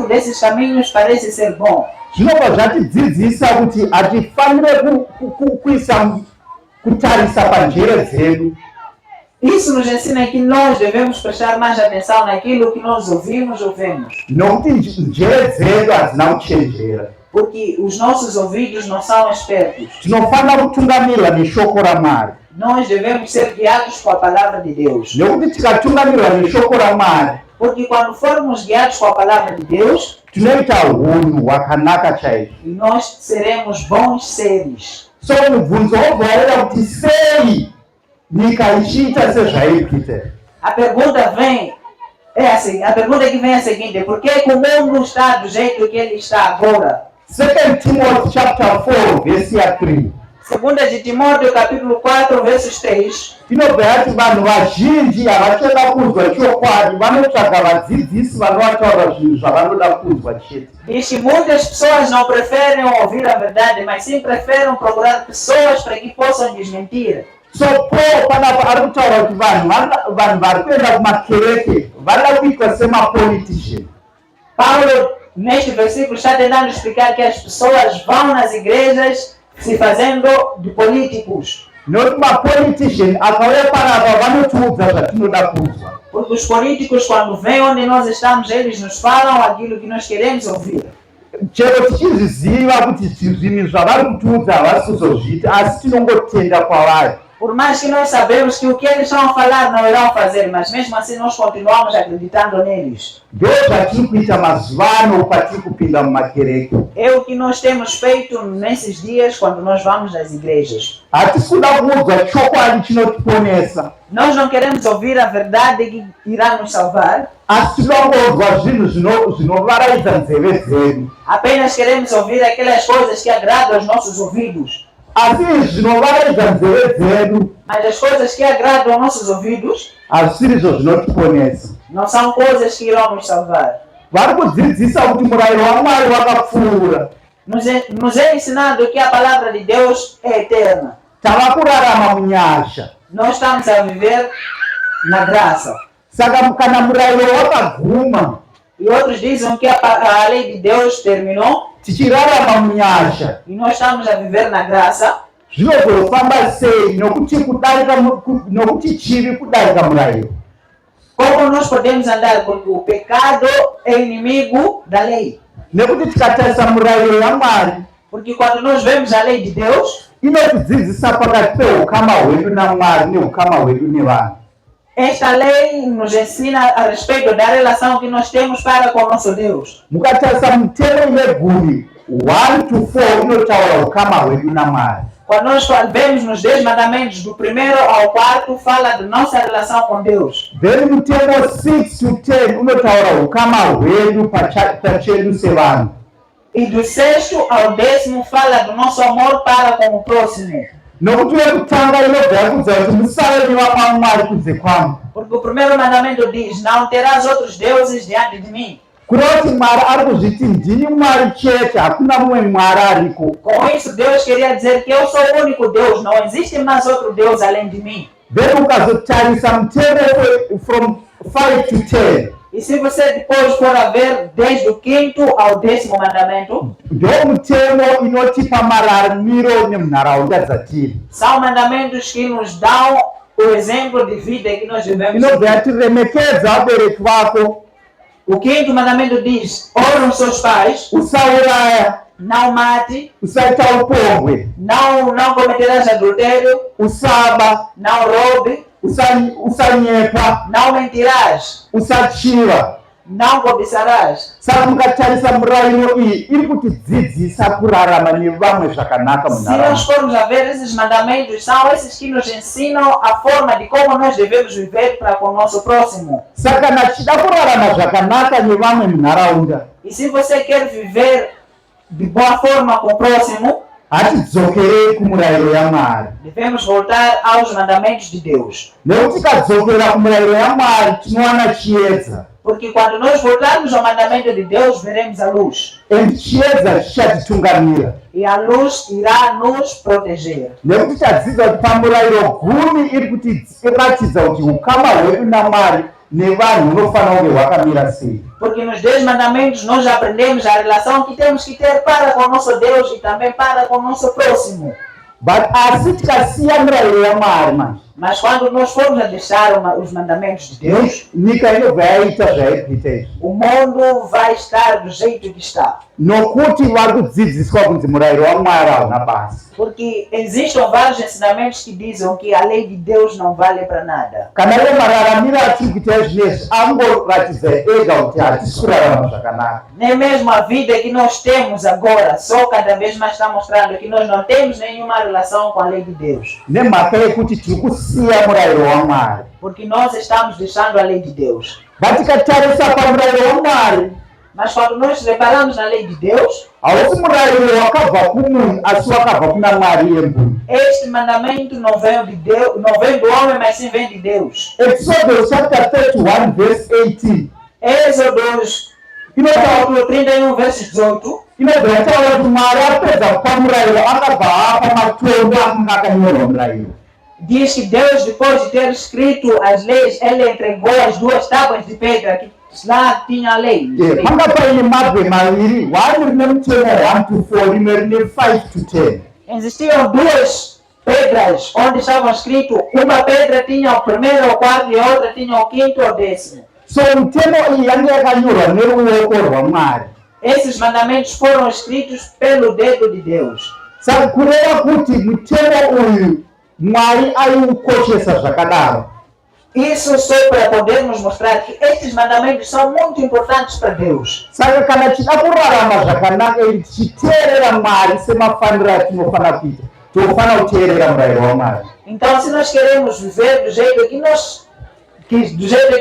desses caminhos parece ser bom. Zvinobva zvatidzidzisa kuti hatifanire kuisa kutarisa panjere dzedu. Isso nos ensina que nós devemos prestar mais atenção naquilo que nós ouvimos ou vemos. Nokuti njere dzedu hadzina kuchenjera. Porque os nossos ouvidos não são espertos. Tinofanira kutungamirira neshoko raMwari. Nós devemos ser guiados com a palavra de Deus. Nekuti tikatungamirira neshoko raMwari, Porque quando formos guiados com a palavra de Deus, tinoita unhu hwakanaka chaizvo. nós seremos bons seres. So mubvunzo wobva kuti sei nyika ichiita sezvairikuita. A pergunta que vem é a seguinte: por que o mundo está do jeito que ele está agora? 2 Timothy chapter 4 verse 3. Segunda de Timóteo capítulo 4 versos 3. Tinobva yati vanhu vazhinji havachada kunzwa chokwadi, vanotsvaga vadzidzisi vanovataura zvinhu zvavanoda kunzwa chete. Diz que muitas pessoas não preferem ouvir a verdade, mas sim preferem procurar pessoas para que possam desmentir. So Paul panapa ari kutaura kuti vanhu vari kuenda kumakereke vanoda kuitwa semapolitician. Paulo, neste versículo, está tentando explicar que as pessoas vão nas igrejas se fazendo de políticos. Nokuti mapolitician akauya panapa vanotiudza zvatinoda kunzwa. Porque os políticos, quando vêm onde nós estamos, eles nos falam aquilo que nós queremos ouvir. Chero tichizviziva kuti zvinhu zvavari kutiudza havasi kuzozviita, asi tinongotenda kwavari. Por mais que nós sabemos que o que eles estão a falar não irão fazer, mas mesmo assim nós continuamos acreditando neles. Ndozvatiri kuita mazuva ano patiri kupinda mumakereke. É o que nós temos feito nesses dias quando nós vamos nas igrejas. Hatisi kuda kuudzwa chokwadi chinotiponesa, Nós não queremos ouvir a verdade que irá nos salvar, asi tinongonzwa zvinhu zvinovaraidza nzeve dzedu. apenas queremos ouvir aquelas coisas que agradam aos nossos ouvidos. Asi zvinovaraidza nzeve dzedu Mas as coisas que agradam aos nossos ouvidos hazvisizvo zvinotiponesa. não são coisas que irão nos salvar. Vari kudzidzisa kuti murayiro waMwari wakapfuura. Nos é ensinado que a palavra de Deus é eterna. Tava kurarama munyasha. Nós estamos a viver na graça. Saka kana murayiro wakaguma, E outros dizem que a lei de Deus terminou tichirarama munyasha, e nós estamos a viver na graça. zvinogofamba sei nokuti chivi kudarika murayiro? Como nós podemos andar? Porque o pecado é inimigo da lei. Nekuti tikatarisa murayiro yaMwari, Porque quando nós vemos a lei de Deus, inotidzidzisa pakati peukama hwedu naMwari neukama hwedu nevanhu. esta lei nos ensina a respeito da relação que nós temos para com o nosso Deus. Mukatarisa mutemo wegumi 1 to 4 inotaura ukama hwedu naMwari. Quando nós vemos nos 10 mandamentos, do 1º ao 4, fala da nossa relação com Deus. Then mutemo 6 to 10 unotaura ukama hwedu pachedu sevanhu. E do 6º ao 10º fala do nosso amor para com o próximo. Nokuti wekutanga inobva yakudza kuti musave nevamwe Mwari kunze kwangu. Porque o primeiro mandamento diz: não terás outros deuses diante de mim. Kureva kuti Mwari ari kuzviti ndini Mwari chete, hakuna mumwe Mwari ariko. Com isso, Deus queria dizer que eu sou o único Deus, não existe mais outro Deus além de mim. Then ukazotarisa mutemo from 5 to 10, E se você depois for a ver desde o 5º ao 10º mandamento, ndo mutemo inotipa mararamiro nemunharaunda dzatiri. são mandamentos que nos dão o exemplo de vida que nós vivemos. Inobva yati remekedza vabereki vako, O 5º mandamento diz: honra os seus pais, usauraya, não mate, usaita upombwe, não cometerás adultério, usaba, não roube, usanyepa, não mentirás, usachiva. não cobiçarás. Saka mukatarisa murayiro iyi iri kutidzidzisa kurarama nevamwe zvakanaka Se nós munharaunda. formos a ver, esses mandamentos são esses que nos ensinam a forma de como nós devemos viver para com o nosso próximo. Saka nachida kurarama zvakanaka nevamwe munharaunda, E se você quer viver de boa forma com o próximo, hatidzokerei kumurayiro yaMwari. devemos voltar aos mandamentos de Deus. Nekuti tikadzokera kumurayiro yaMwari tinowana chiedza. Porque quando nós voltarmos ao mandamento de Deus, veremos a luz. And chiedza chichatitungamira. E a luz irá nos proteger. Nekuti tadzidza kuti pamurayiro gumi iri kutiratidza kuti ukama hwedu naMwari nevanhu unofanira kunge hwakamira sei. Porque nos 10 mandamentos nós aprendemos a relação que temos que ter para com o nosso Deus e também para com o nosso próximo. But asi tikasiya murayiro yaMwari manje, Mas quando nós formos a deixar os mandamentos de Deus, nyika inobva yaita zvairikuita izvi, o mundo vai estar do jeito que está. nokuti vari kudzidziswa kunzi murayiro waMwari hauna basa. Porque existem vários ensinamentos que dizem que a lei de Deus não vale para nada. Kana iye mararamiro atiri kuita zvinezvi angoratidza ega kuti hatisi kurarama zvakanaka. Nem mesmo a vida que nós temos agora, só cada vez mais está mostrando que nós não temos nenhuma relação com a lei de Deus. Nemhaka yekuti tiri kusiya murayiro waMwari. Porque nós estamos deixando a lei de Deus. Vatikatarisa pamurayiro waMwari, Mas quando nós reparamos na lei de Deus, hausi murayiro wakabva kumunhu asi wakabva kuna Mwari yembuni. este mandamento não vem de Deus, não vem do homem, mas sim vem de Deus. Exodus chapter 31 verse 18 Êxodos, capítulo 31, versos 18. inobva yataura kuti Mwari apedza kupa murayiro akabva apa matombo akanga akanyorwa murayiro. Diz que Deus, depois de ter escrito as leis, ele entregou as 2 tábuas de pedra que lá tinha a lei. Panga paine mabwe maviri, one rine mutemo 1 to 4, rimwe rine 5 to 10. Existiam 2 pedras onde estavam escritos, uma pedra tinha o primeiro, o quarto e a outra tinha o quinto ou 10º. So mutemo iyi yange yakanyorwa neruoko rwaMwari. Esses mandamentos foram escritos pelo dedo de Deus. Saka kureva kuti mutemo uyu Mwari aiukoshesa zvakadaro. Isso só para podermos mostrar que estes mandamentos são muito importantes para Deus. Saka kana tida kurarama zvakanaka ili tichiteerera Mwari semafaniro atinofanira kuita, tofanira kuteerera murayiro waMwari. Então, se nós queremos viver do jeito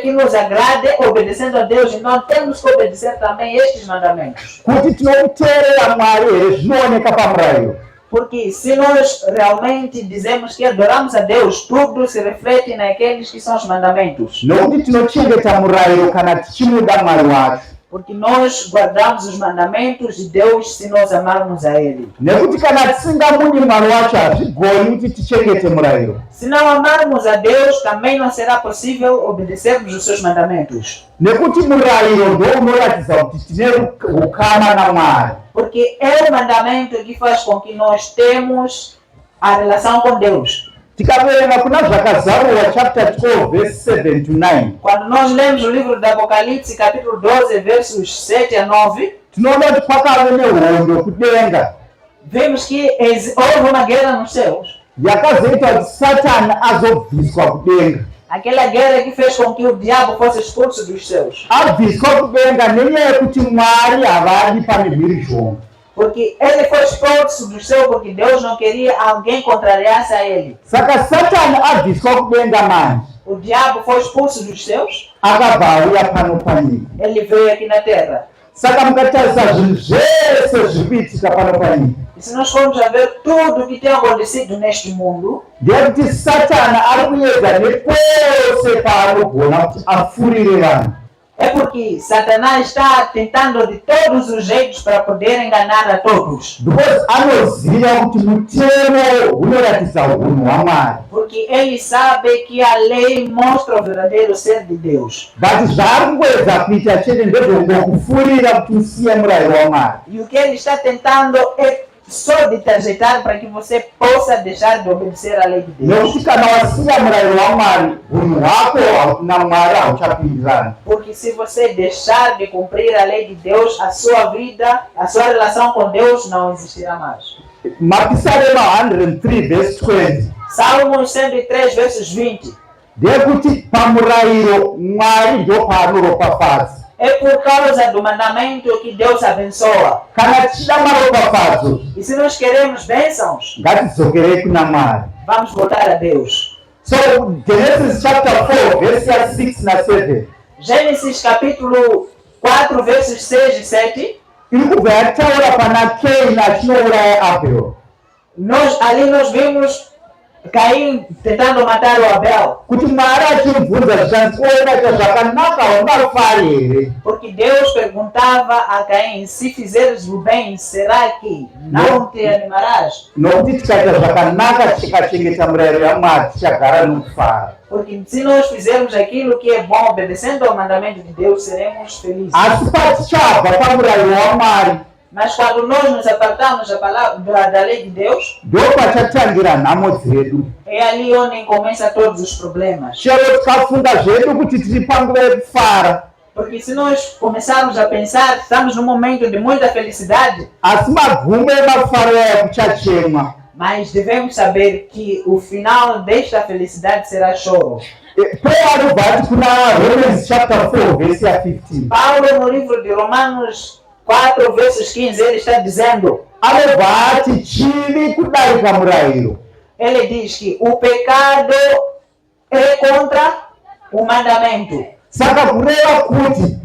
que nos agrade, obedecendo a Deus, então temos que obedecer também estes mandamentos. Kuti tinokuteerera Mwari here zvinooneka pamurayiro. Porque se nós realmente dizemos que adoramos a Deus, tudo se reflete naqueles que são os mandamentos. Nokuti tinochengeta murayiro kana tichimuda Mwari wacho. Porque nós guardamos os mandamentos de Deus se nós amarmos a Ele. Nekuti kana tisingamudi Mwari wacho hazvigoni kuti tichengete murayiro. Se não amarmos a Deus, também não será possível obedecermos os seus mandamentos. Nekuti murayiro ndounoratidza kuti tine ukama naMwari. Porque é o mandamento que faz com que nós temos a relação com Deus. Tikaverenga kuna zvakazarurwa chapter 12 verse 7 to 9. Quando nós lemos o livro do Apocalipse, capítulo 12, versos 7 a 9, Tinoona kuti kwakave nehondo kudenga vemos que houve uma guerra nos céus. yakazoita kuti Satani azobviswa kudenga. Aquela guerra que fez com que o diabo fosse expulso dos céus. Abviswa kudenga nenyaya yekuti Mwari havadi pane mhirizhonga. Porque ele foi expulso do céu porque Deus não queria alguém contrariasse a ele. Saka Satani abviswa kudenga manje O diabo foi expulso dos céus, akabva auya pano panyika. ele veio aqui na terra. Saka mukatarisa zvinhu zvese zviri kuitika pano panyika, E se nós formos a ver tudo o que tem acontecido neste mundo, ndeyekuti Satani ari kuedza nepose paanogona kuti afurire vanhu. é porque Satanás está tentando de todos os jeitos para poder enganar a todos. Because anoziva kuti mutemo unoratidza unhu hwaMwari. Porque ele sabe que a lei mostra o verdadeiro ser de Deus. But zvaari kungoedza kuita chete ndezvongokufurira kuti usiye murayiro waMwari. E o que ele está tentando é só de te ajeitar para que você possa deixar de obedecer à lei de Deus. Nekuti kana wasiya murayiro waMwari, unhu hwako na Mwari hauchapindirani. Porque se você deixar de cumprir a lei de Deus, a sua vida, a sua relação com Deus não existirá mais. Mapisarema 103 verse 20. Salmos 103, versos 20. Ndeyekuti pamurayiro Mwari ndo paanoropafadza. É por causa do mandamento que Deus abençoa. Kana tichida maropafadzo, E se nós queremos bênçãos, ngatidzokerei kuna Mwari. vamos voltar a Deus. So Genesis chapter 4 verse 6 na 7 Gênesis capítulo 4, versos 6 e 7. iri kubva yataura pana Kaini achinouraya Abel. Ali nós vimos Caim tentando matar o Abel. kuti Mwari achimubvunza zvichanzi oita zvakanaka ungafare here? Porque Deus perguntava a Caim, se fizeres o bem, será que não te animarás? Nokuti tikaita zvakanaka tikachengeta murayiro yaMwari tichagara nokufara. Porque se nós fizermos aquilo que é bom, obedecendo ao mandamento de Deus, seremos felizes. Asi patichabva pamurayiro waMwari, Mas quando nós nos apartamos da lei de Deus, ndopachatangira nhamo dzedu. é ali onde começam todos os problemas. Chero tikafunga zvedu kuti tiri panguva yekufara, Porque se nós começarmos a pensar, estamos num momento de muita felicidade, asi magumo emafaro aya kuchachemwa. mas devemos saber que o final desta felicidade será choro. Paulo anobva kuna Romans chapter 4 verse ya 15. Paulo, no livro de Romanos 4, versos 15, ele está dizendo, Anobva ati chivi kudarika murayiro. ele diz que o pecado é contra o mandamento. Saka kureva kuti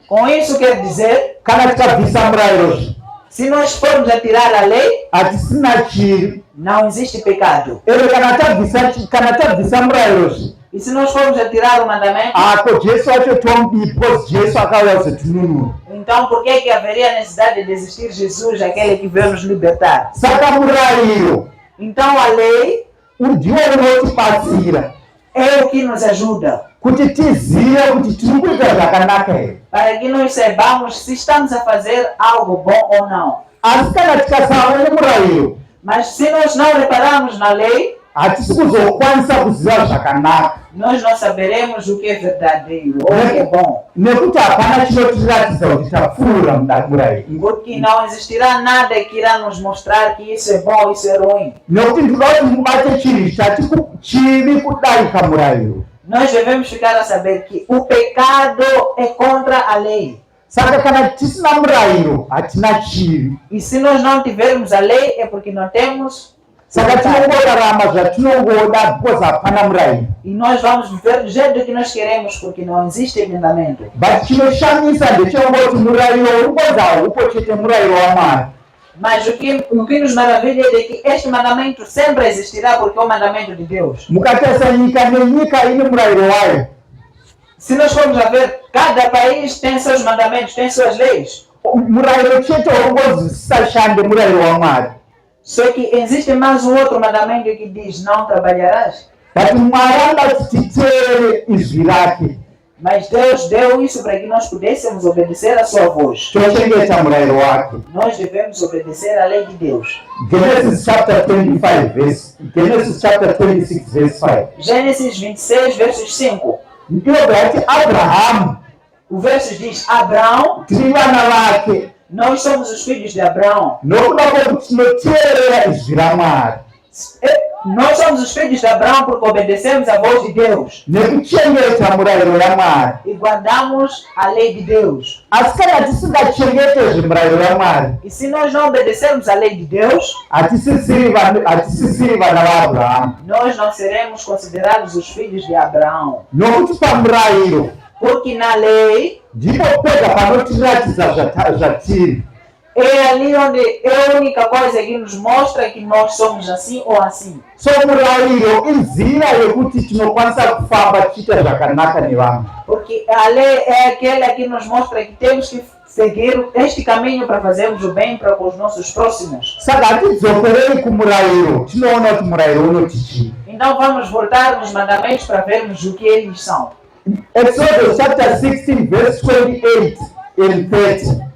Com isso quer dizer, kana tikabvisa murayiro, se nós formos a tirar a lei, hatisina chivi. não existe pecado. Ero kana tabvisa murayiro, E se nós formos a tirar o mandamento, ako Jesu acho tombi, because Jesu akauya kuzotinunura. então por que haveria necessidade de existir Jesus, aquele que veio nos libertar? Saka murayiro Então a lei ndiwo unotibatsira é o que nos ajuda, kuti tizive kuti tiri kuita zvakanaka here. para que nós saibamos se estamos a fazer algo bom ou não. Asi kana tikasava nemurayiro, Mas se nós não repararmos na lei, hatisi kuzokwanisa kuziva zvakanaka, nós não saberemos o que é verdadeiro ou o que é bom. nekuti hapana chinotiratidza kuti tapfuura murayiro. Porque não existirá nada que irá nos mostrar que isso é bom, isso é ruim. Nekuti ndinoda kuti mubate chinhu chati chivi kudarika murayiro. Nós devemos ficar a saber que o pecado é contra a lei. Saka kana tisina murayiro hatina chivi. E se nós não tivermos a lei, é porque não temos. Saka tinongorarama zvatinongoda because hapana murayiro. E nós vamos viver do jeito que nós queremos, porque não existe mandamento. But chinoshamisa ndechengoti murayiro ungodza haupo chete murayiro waMwari. Mas o que nos maravilha é de que este mandamento sempre existirá, porque é o mandamento de Deus. Mukatarisa nyika nenyika ine murayiro wayo. Se nós formos a ver, cada país tem seus mandamentos, tem suas leis. Murayiro chete ungodzwisisa shande murayiro waMwari. Só que existe mais um outro mandamento que diz, não trabalharás. But Mwari anga kuti titeerere izwi rake, Mas Deus deu isso para que nós pudéssemos obedecer a sua voz. tochengeta murayiro wake. Nós devemos obedecer à lei de Deus. Genesis chapter 26 verse 5. Gênesis 26, versos 5. Ndiyobva yati Abrahamu O verso diz, Abraão, tiri vana vake, nós somos os filhos de Abraão. nokuda kwokuti tinoteerera izwi raMwari Nós somos os filhos de Abraão porque obedecemos a voz de Deus nekuchengeta murayiro yaMwari. e guardamos a lei de Deus. Asi kana tisingachengetezve murayiro yaMwari, E se nós não obedecermos a lei de Deus, hatisisiri vana vaAbhurahamu. nós não seremos considerados os filhos de Abraão. Nokuti pamurayiro Porque na lei ndipo pega panotiratidza zvatiri. é ali onde é a única coisa que nos mostra que nós somos assim ou assim. So murayiro inzira yekuti tinokwanisa kufamba tichiita zvakanaka nevamwe. Porque a lei é aquela que nos mostra que temos que seguir este caminho para fazermos o bem para com os nossos próximos. Saka hatidzokerei kumurayiro, tinoona kuti murayiro unoti chii. Então vamos voltar nos mandamentos para vermos o que eles são. Exodus chapter 16 verse 28 and 30.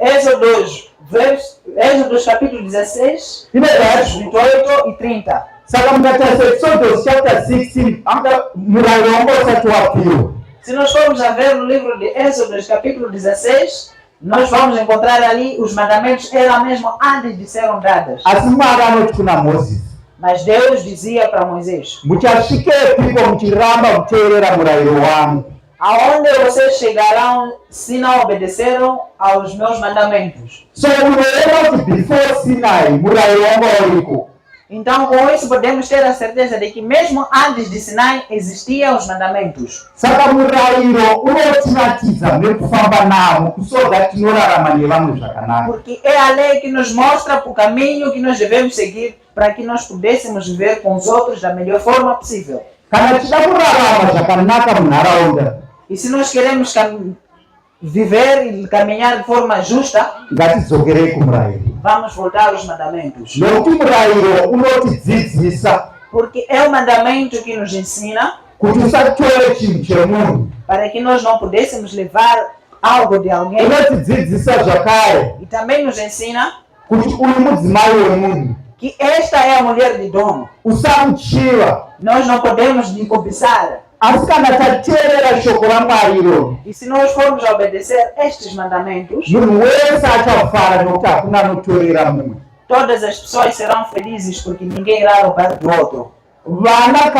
Êxodo capítulo 16, Ine versos zvacho 28 e 30. saka mukatarisa Exodus chapter 16 anga murayiro wanga usati wapiwa. Se nós formos a ver no livro de Êxodo capítulo 16, nós vamos encontrar ali os mandamentos eram mesmo antes de serem dados. Asi Mwari anoti kuna Moses, Mas Deus dizia para Moisés, muchasvikepiko muchiramba kuteerera murayiro wangu. aonde vocês chegarão se não obedeceram aos meus mandamentos? So unoona kuti before Sinai murayiro wanga uriko. Então, com isso, podemos ter a certeza de que mesmo antes de Sinai existiam os mandamentos. Saka murayiro unotiratiza nekufamba navo kusoda tinorarama nevamwe zvakanaka. Porque é a lei que nos mostra o caminho que nós devemos seguir para que nós pudéssemos viver com os outros da melhor forma possível. Kana tida kurarama zvakanaka munharaunda, E se nós queremos viver e caminhar de forma justa, ngatidzokerei kumurayiro. vamos voltar aos mandamentos. Nokuti murayiro unotidzidzisa Porque é o mandamento que nos ensina kuti usatore chinhu chemunhu. para que nós não pudéssemos levar algo de alguém. Unotidzidzisa zvakare E também nos ensina kuti uri mudzimai wemunhu, que esta é a mulher de dono. usamuchiva. Nós não podemos lhe cobiçar. Asi kana tateerera shoko raMwari iro, E se nós formos a obedecer estes mandamentos, munhu wese achafara nokuti hakuna anotorera mumwe. todas as pessoas serão felizes porque ninguém irá roubar do outro. Vana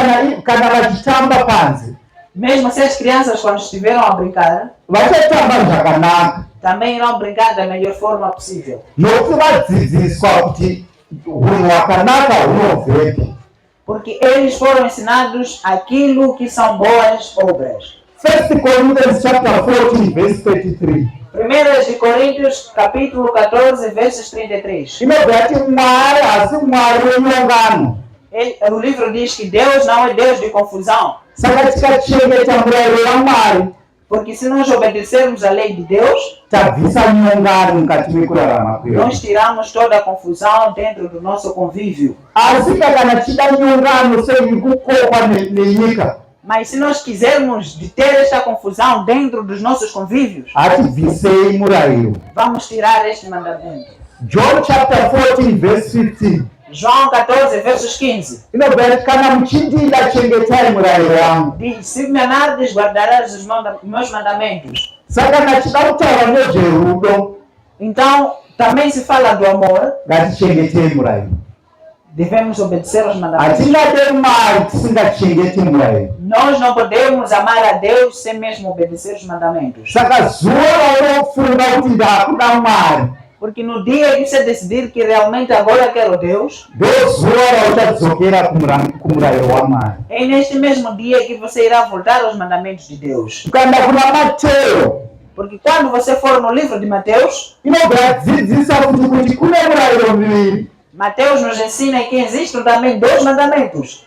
kana vachitamba panze Mesmo se as crianças, quando estiveram a brincar, vachatamba zvakanaka, também irão brincar da melhor forma possível. nokuti vadzidziswa kuti hunhu hwakanaka hunobvepi. Porque eles foram ensinados aquilo que são boas obras. 1 Corinthians chapter 14 verse 33 1 de Coríntios, capítulo 14, versos 33. inobva yati Mwari hasi Mwari wenyongano. O livro diz que Deus não é Deus de confusão. Saka tikachengeta murayiro waMwari, Porque se nós obedecermos a lei de Deus, tabvisa nyongano mukati mekurarama kwedu. nós tiramos toda a confusão dentro do nosso convívio. Asi kana tida nyongano seiri kukokwa nenyika, Mas se nós quisermos de ter esta confusão dentro dos nossos convívios, hatibvisei murayiro. vamos tirar este mandamento. John chapter 14 verse 15 João 14, versos 15. inobva yati kana muchindida chengetai murayiro wangu. Diz, se me amardes, guardarás os meus mandamentos. Saka nachida kutaura nezverudo, Então, também se fala do amor, ngatichengetei murayiro. devemos obedecer aos mandamentos. Hatingade mari tisingachengeti murayiro. Nós não podemos amar a Deus sem mesmo obedecer os mandamentos. Saka zuva raunofunga kuti ndakuda Mwari, Porque no dia que você decidir que realmente agora quero Deus, ndozuva rauchadzokera kumurayiro waMwari. é neste mesmo dia que você irá voltar aos mandamentos de Deus. Ukaenda kuna Mateo, Porque quando você for no livro de Mateus, inobva yadzidzisa kuti kune murayiro miviri. Mateus nos ensina que existem também dois mandamentos.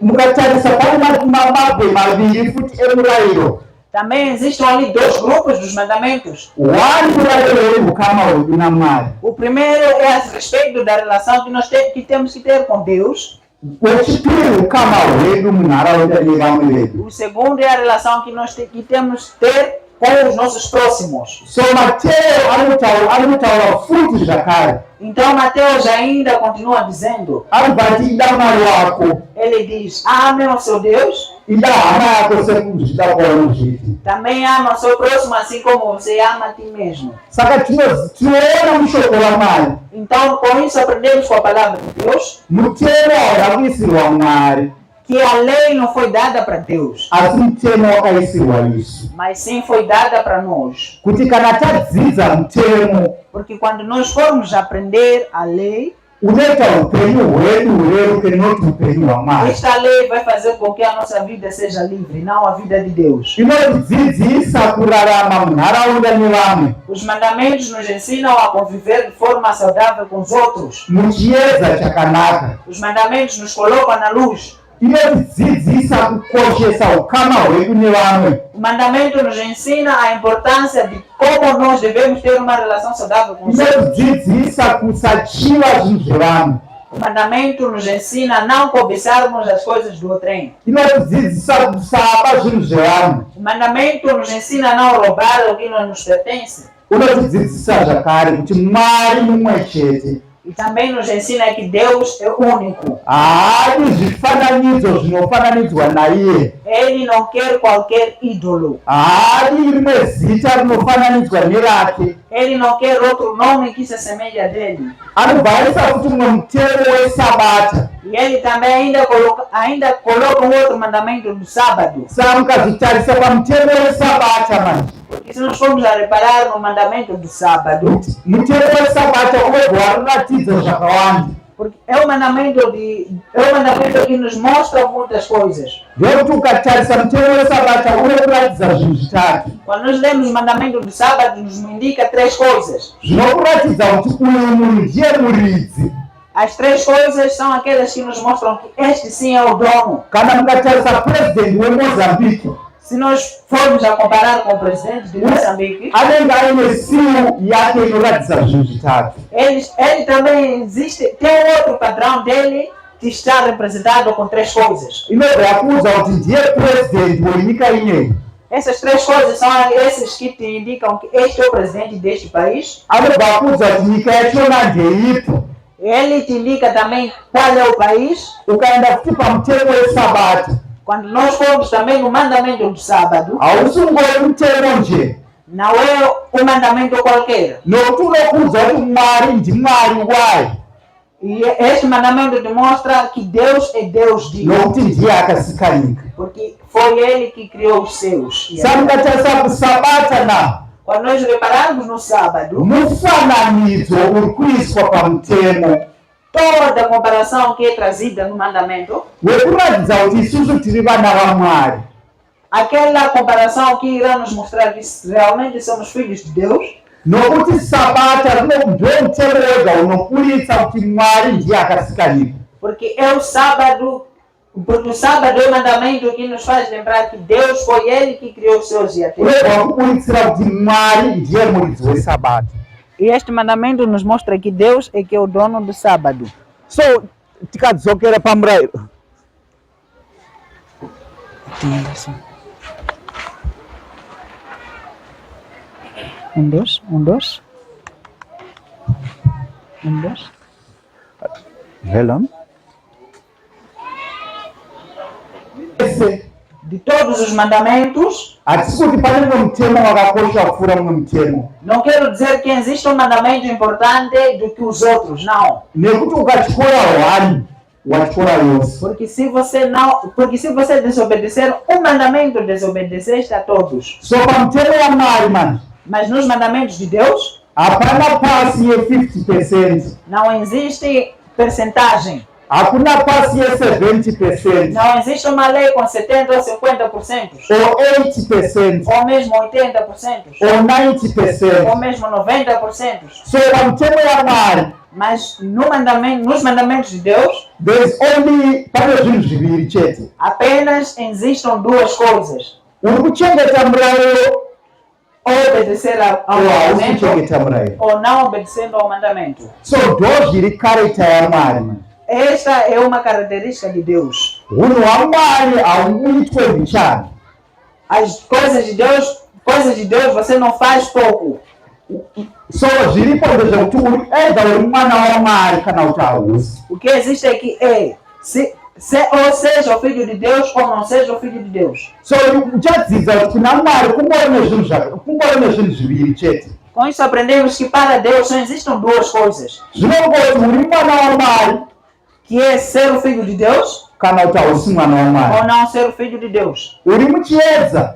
Mukatarisa pane mabwe maviri futi emurayiro. Também existem ali dois grupos dos mandamentos. One murayiro wehukama hwedu naMwari, O primeiro é a respeito da relação que nós temos que ter com Deus. wechipiri ukama hwedu munharaunda nevamwe vedu. O segundo é a relação que nós temos que ter com os nossos próximos. So Mateo anotaura futi zvakare, Então Mateus ainda continua dizendo, anobva ati ida Mwari wako, ele diz, ame o seu Deus, ida hama yako sekuzvida kwaunozviti. também ama o seu próximo assim como você ama a ti mesmo. Saka tinoona mushoko waMwari, Então com isso aprendemos com a palavra de Deus mutemo wauda kuisirwa Mwari, que a lei não foi dada para Deus, asi mutemo wakaisirwa isu. mas sim foi dada para nós. Kuti kana tadzidza mutemo, Porque quando nós formos aprender a lei, unoita upenyu hwedu hureruke noti upenyu hwaMwari. esta lei vai fazer com que a nossa vida seja livre, não a vida de Deus. Inotidzidzisa kurarama munharaunda nevamwe, Os mandamentos nos ensinam a conviver de forma saudável com os outros. muchiedza chakanaka. Os mandamentos nos colocam na luz. Inotidzidzisa kukoshesa ukama hwedu nevamwe. O mandamento nos ensina a importância de como nós devemos ter uma relação saudável com os outros. Inotidzidzisa kusachiva zvinhu zvevamwe. O mandamento nos ensina a não cobiçarmos as coisas do outrem. Inotidzidzisa kusaba zvinhu zvevamwe. O mandamento nos ensina a não roubar o que não nos pertence. Unotidzidzisa zvakare kuti Mwari mumwe chete. E também nos ensina que Deus é único. Haadi zvifananidzo zvinofananidzwa naiye. Ele não quer qualquer ídolo. Haadi rimwe zita rinofananidzwa nerake. Ele não quer outro nome que se assemelhe a dele. Anobvarisa kuti umwe mutemo weSabata. E ele também ainda coloca um outro mandamento do sábado. Saka mukazvitarisa pamutemo weSabata manje, Porque se nós formos a reparar no mandamento do sábado, mutemo weSabata unobva wariratidza zvakawanda. Porque é um mandamento que nos mostra muitas coisas. Ngekuti ukatarisa mutemo weSabata unokuratidza zvinhu zvitatu. Quando nós lemos o mandamento do sábado, nos indica 3 coisas. Zvinokuratidza kuti uyu munhu ndiye muridzi. As 3 coisas são aquelas que nos mostram que este sim é o dono. Kana mukatarisa purezidenti weMozambique, Se nós formos a comparar com o presidente de Moçambique, anenge aine simu yake inoratidza zvinhu zvitatu. ele também tem outro padrão dele que está representado com 3 coisas. Inobva yakuudza kuti ndiye purezidenti wenyika ineyi. Essas 3 coisas são esses que te indicam que este é o presidente deste país. Anobva akuudza kuti nyika yachona ndeipi. Ele te indica também qual é o país. Ukaenda futi pamutemo weSabata, Quando nós formos também no mandamento do sábado, hausi ungori mutemo nje, não é um mandamento qualquer. nokuti unokuudza kuti Mwari ndiMwari wayi, E este mandamento demonstra que Deus é Deus de nokuti ndiye akasika nyika. porque foi Ele que criou os céus. Saka mukatarisa kuSabata na Quando nós repararmos no sábado, mufananidzo uri kuiswa pamutemo toda a comparação que é trazida no mandamento, wekuratidza kuti isusu tiri vana vaMwari. aquela comparação que irá nos mostrar que realmente somos filhos de Deus, Nokuti Sabata ndomutemo wega unokuritsa kuti Mwari ndiye akasika nyika. porque o sábado é o mandamento que nos faz lembrar que Deus foi Ele que criou os céus e a terra. Unobva kukuritsira kuti Mwari ndiye muridzi weSabata. E este mandamento nos mostra que Deus é que é o dono do sábado. So tikadzokera pamurayiro, dois. hello, De todos os mandamentos, hatisi kuti pane mumwe mutemo wakakosha kupfuura mumwe mutemo, não quero dizer que existe um mandamento importante do que os outros, não. nekuti ukatyora 1 watyora yose. Porque se você desobedecer um mandamento, desobedeceste a todos. So pamutemo waMwari manje Mas nos mandamentos de Deus, hapana pasi ye50%, não existe percentagem. hakuna pasi ye70%, Não existe uma lei com 70% ou 50%. or 80%, Ou mesmo 80%. or 90%. Ou mesmo 90%. So pamutemo waMwari Mas nos mandamentos de Deus, there's only pane zvinhu zviviri chete. apenas existem 2 coisas. Uri kuchengeta murayiro Ou obedecer ao or hausi mandamento, kuchengeta murayiro. ou não obedecendo ao mandamento. So ndo zviri karita yaMwari manje. Esta é uma característica de Deus. Unhu hwaMwari hauitwe mbichana. As coisas de Deus você não faz pouco. So zviripo ndezvekuti uri ega uri mwana waMwari kana kuti hausi. O que existe aqui é, ou seja o filho de Deus ou não seja o filho de Deus. So uchadzidza kuti kuna Mwari kungori nezvinhu zviviri chete. Com isso aprendemos que para Deus só existem 2 coisas. Zvinongoti uri mwana waMwari Que é ser o filho de Deus kana kuti hausi mwana waMwari. ou não ser o filho de Deus. Uri muchiedza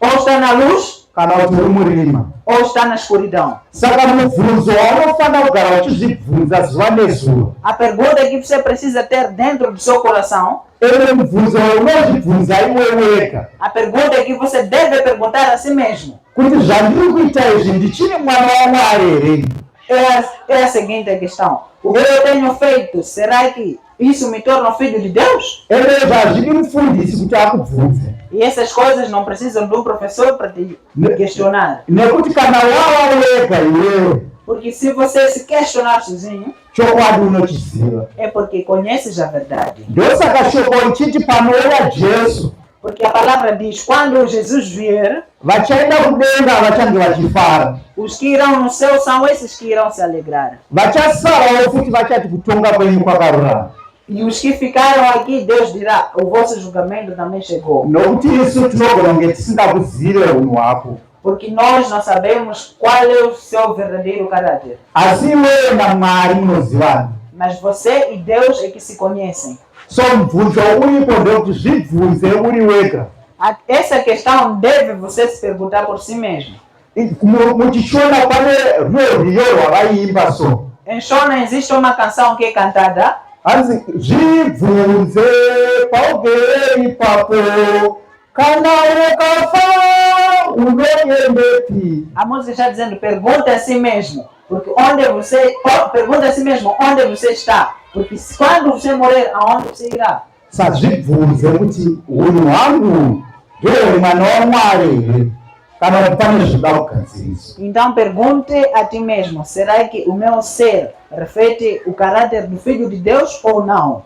Ou está na luz kana kuti uri murima. ou está na escuridão. Saka mubvunzo waunofanira kugara uchizvibvunza zuva nezuva. A pergunta que você precisa ter dentro do seu coração, Ere mubvunzo unozvibvunza iwe wega. a pergunta que você deve perguntar a si mesmo, Kuti zvandiri kuita izvi ndichiri mwana waMwari here? é a seguinte questão. O que eu tenho feito, será que isso me torna filho de Deus? Ere zvazvidi mufundisi kuti akubvunze. E essas coisas não precisam de um professor para te questionar. Nekuti kana wava wega iwewe, Porque se você se questionar sozinho, chokwadi unochiziva. é porque conheces a verdade. Ndosaka shoko richiti panouya Jesu, Porque a palavra diz, quando Jesus vier, vachaenda kudenga vachange vachifara. os que irão no céu são esses que irão se alegrar. Vachasarawo futi vachati kutonga kwenyu kwakarurama. E os que ficaram aqui, Deus dirá, o vosso julgamento também chegou. Nokuti isu tinogona kunge tisingakuzive unhu hwako. Porque nós não sabemos qual é o seu verdadeiro caráter. Asi iwewe naMwari munozivana. Mas você e Deus é que se conhecem. So mubvunzo uripo ndekuti zvibvunze uri wega. Essa questão deve você se perguntar por si mesmo. Muchichiona pane rwiyo rwavaimba so. Em Shona existe uma canção que é cantada. Anzi zvibvunze paugei papo kana ukafa unoyendepi. A música está dizendo, pergunta a si mesmo. Porque pergunta a si mesmo onde você está. Porque quando você morrer, aonde você irá? Sazvibvunze kuti unhu hwangu ngewe mwana waMwari kana kuti pane zvinoda kugadziriswa. Então pergunte a ti mesmo, será que o meu ser reflete o caráter do Filho de Deus ou não?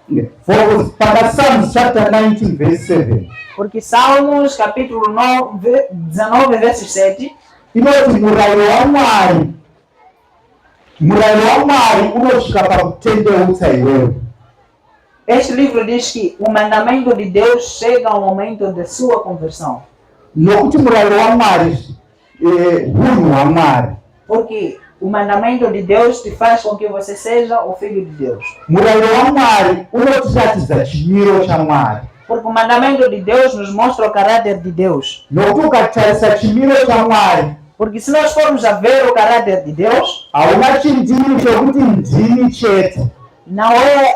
Para Psalms chapter 19 verse 7. Porque Salmos capítulo 19 verso 7 inoti murayiro waMwari unosvika pakutendeutsa iwewe. Este livro diz que o mandamento de Deus chega ao momento de sua conversão. Nokuti murayiro waMwari unhu hwaMwari. Porque o mandamento de Deus te faz com que você seja o Filho de Deus. Murayiro waMwari unotiratidza chimiro chaMwari. Porque o mandamento de Deus nos mostra o caráter de Deus. Nokuti ukatarisa chimiro chaMwari, porque se nós formos a ver o caráter de Deus, hauna chindimi chokuti ndini chete. Não é,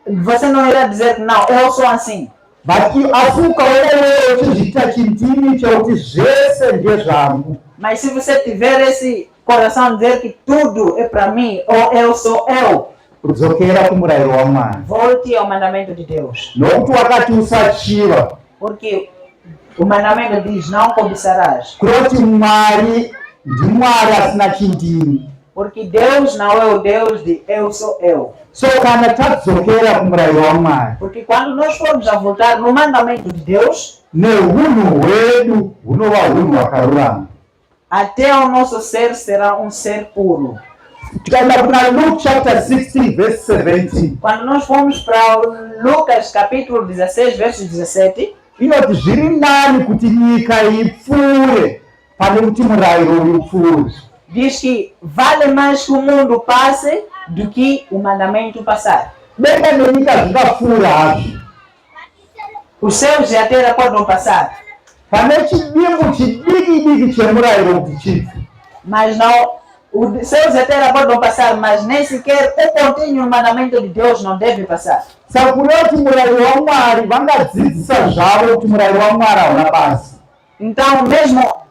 você não irá dizer que não, eu sou assim. Asi ukaona uchizviita chindimi chokuti zvese ndezvangu. Mas se você tiver esse coração dizer que tudo é para mim, ou eu sou eu, udzokera kumurayiro waMwari. Volte ao mandamento de Deus. Nokuti wakati usachiva. Porque o mandamento diz, não cobiçarás. Kuti Mwari ndiMwari asina chindimi. Porque Deus não é o Deus de eu sou eu. So kana tadzokera kumurayiro waMwari. Porque quando nós formos a voltar no mandamento de Deus, neunhu hwedu hunova hunhu hwakarurama. Até o nosso ser será um ser puro. Tikaenda kuna Luke chapter 16 verse 17. Quando nós formos para Lucas capítulo 16 verso 17, inoti zviri nani kuti nyika ipfuure pane kuti murayiro upfuure. Diz que vale mais que o mundo passe do que o mandamento passar. Denga nenyika zvingapfuura hazvo. Os céus e a terra podem passar. Pane chidimbu chidiki chemurayiro kuti chibve. Mas não, os céus e a terra podem passar, mas nem sequer o contínuo mandamento de Deus não deve passar. Saka kuti murayiro waMwari vangadzidzisa zvavo kuti murayiro waMwari hauna basa. Então mesmo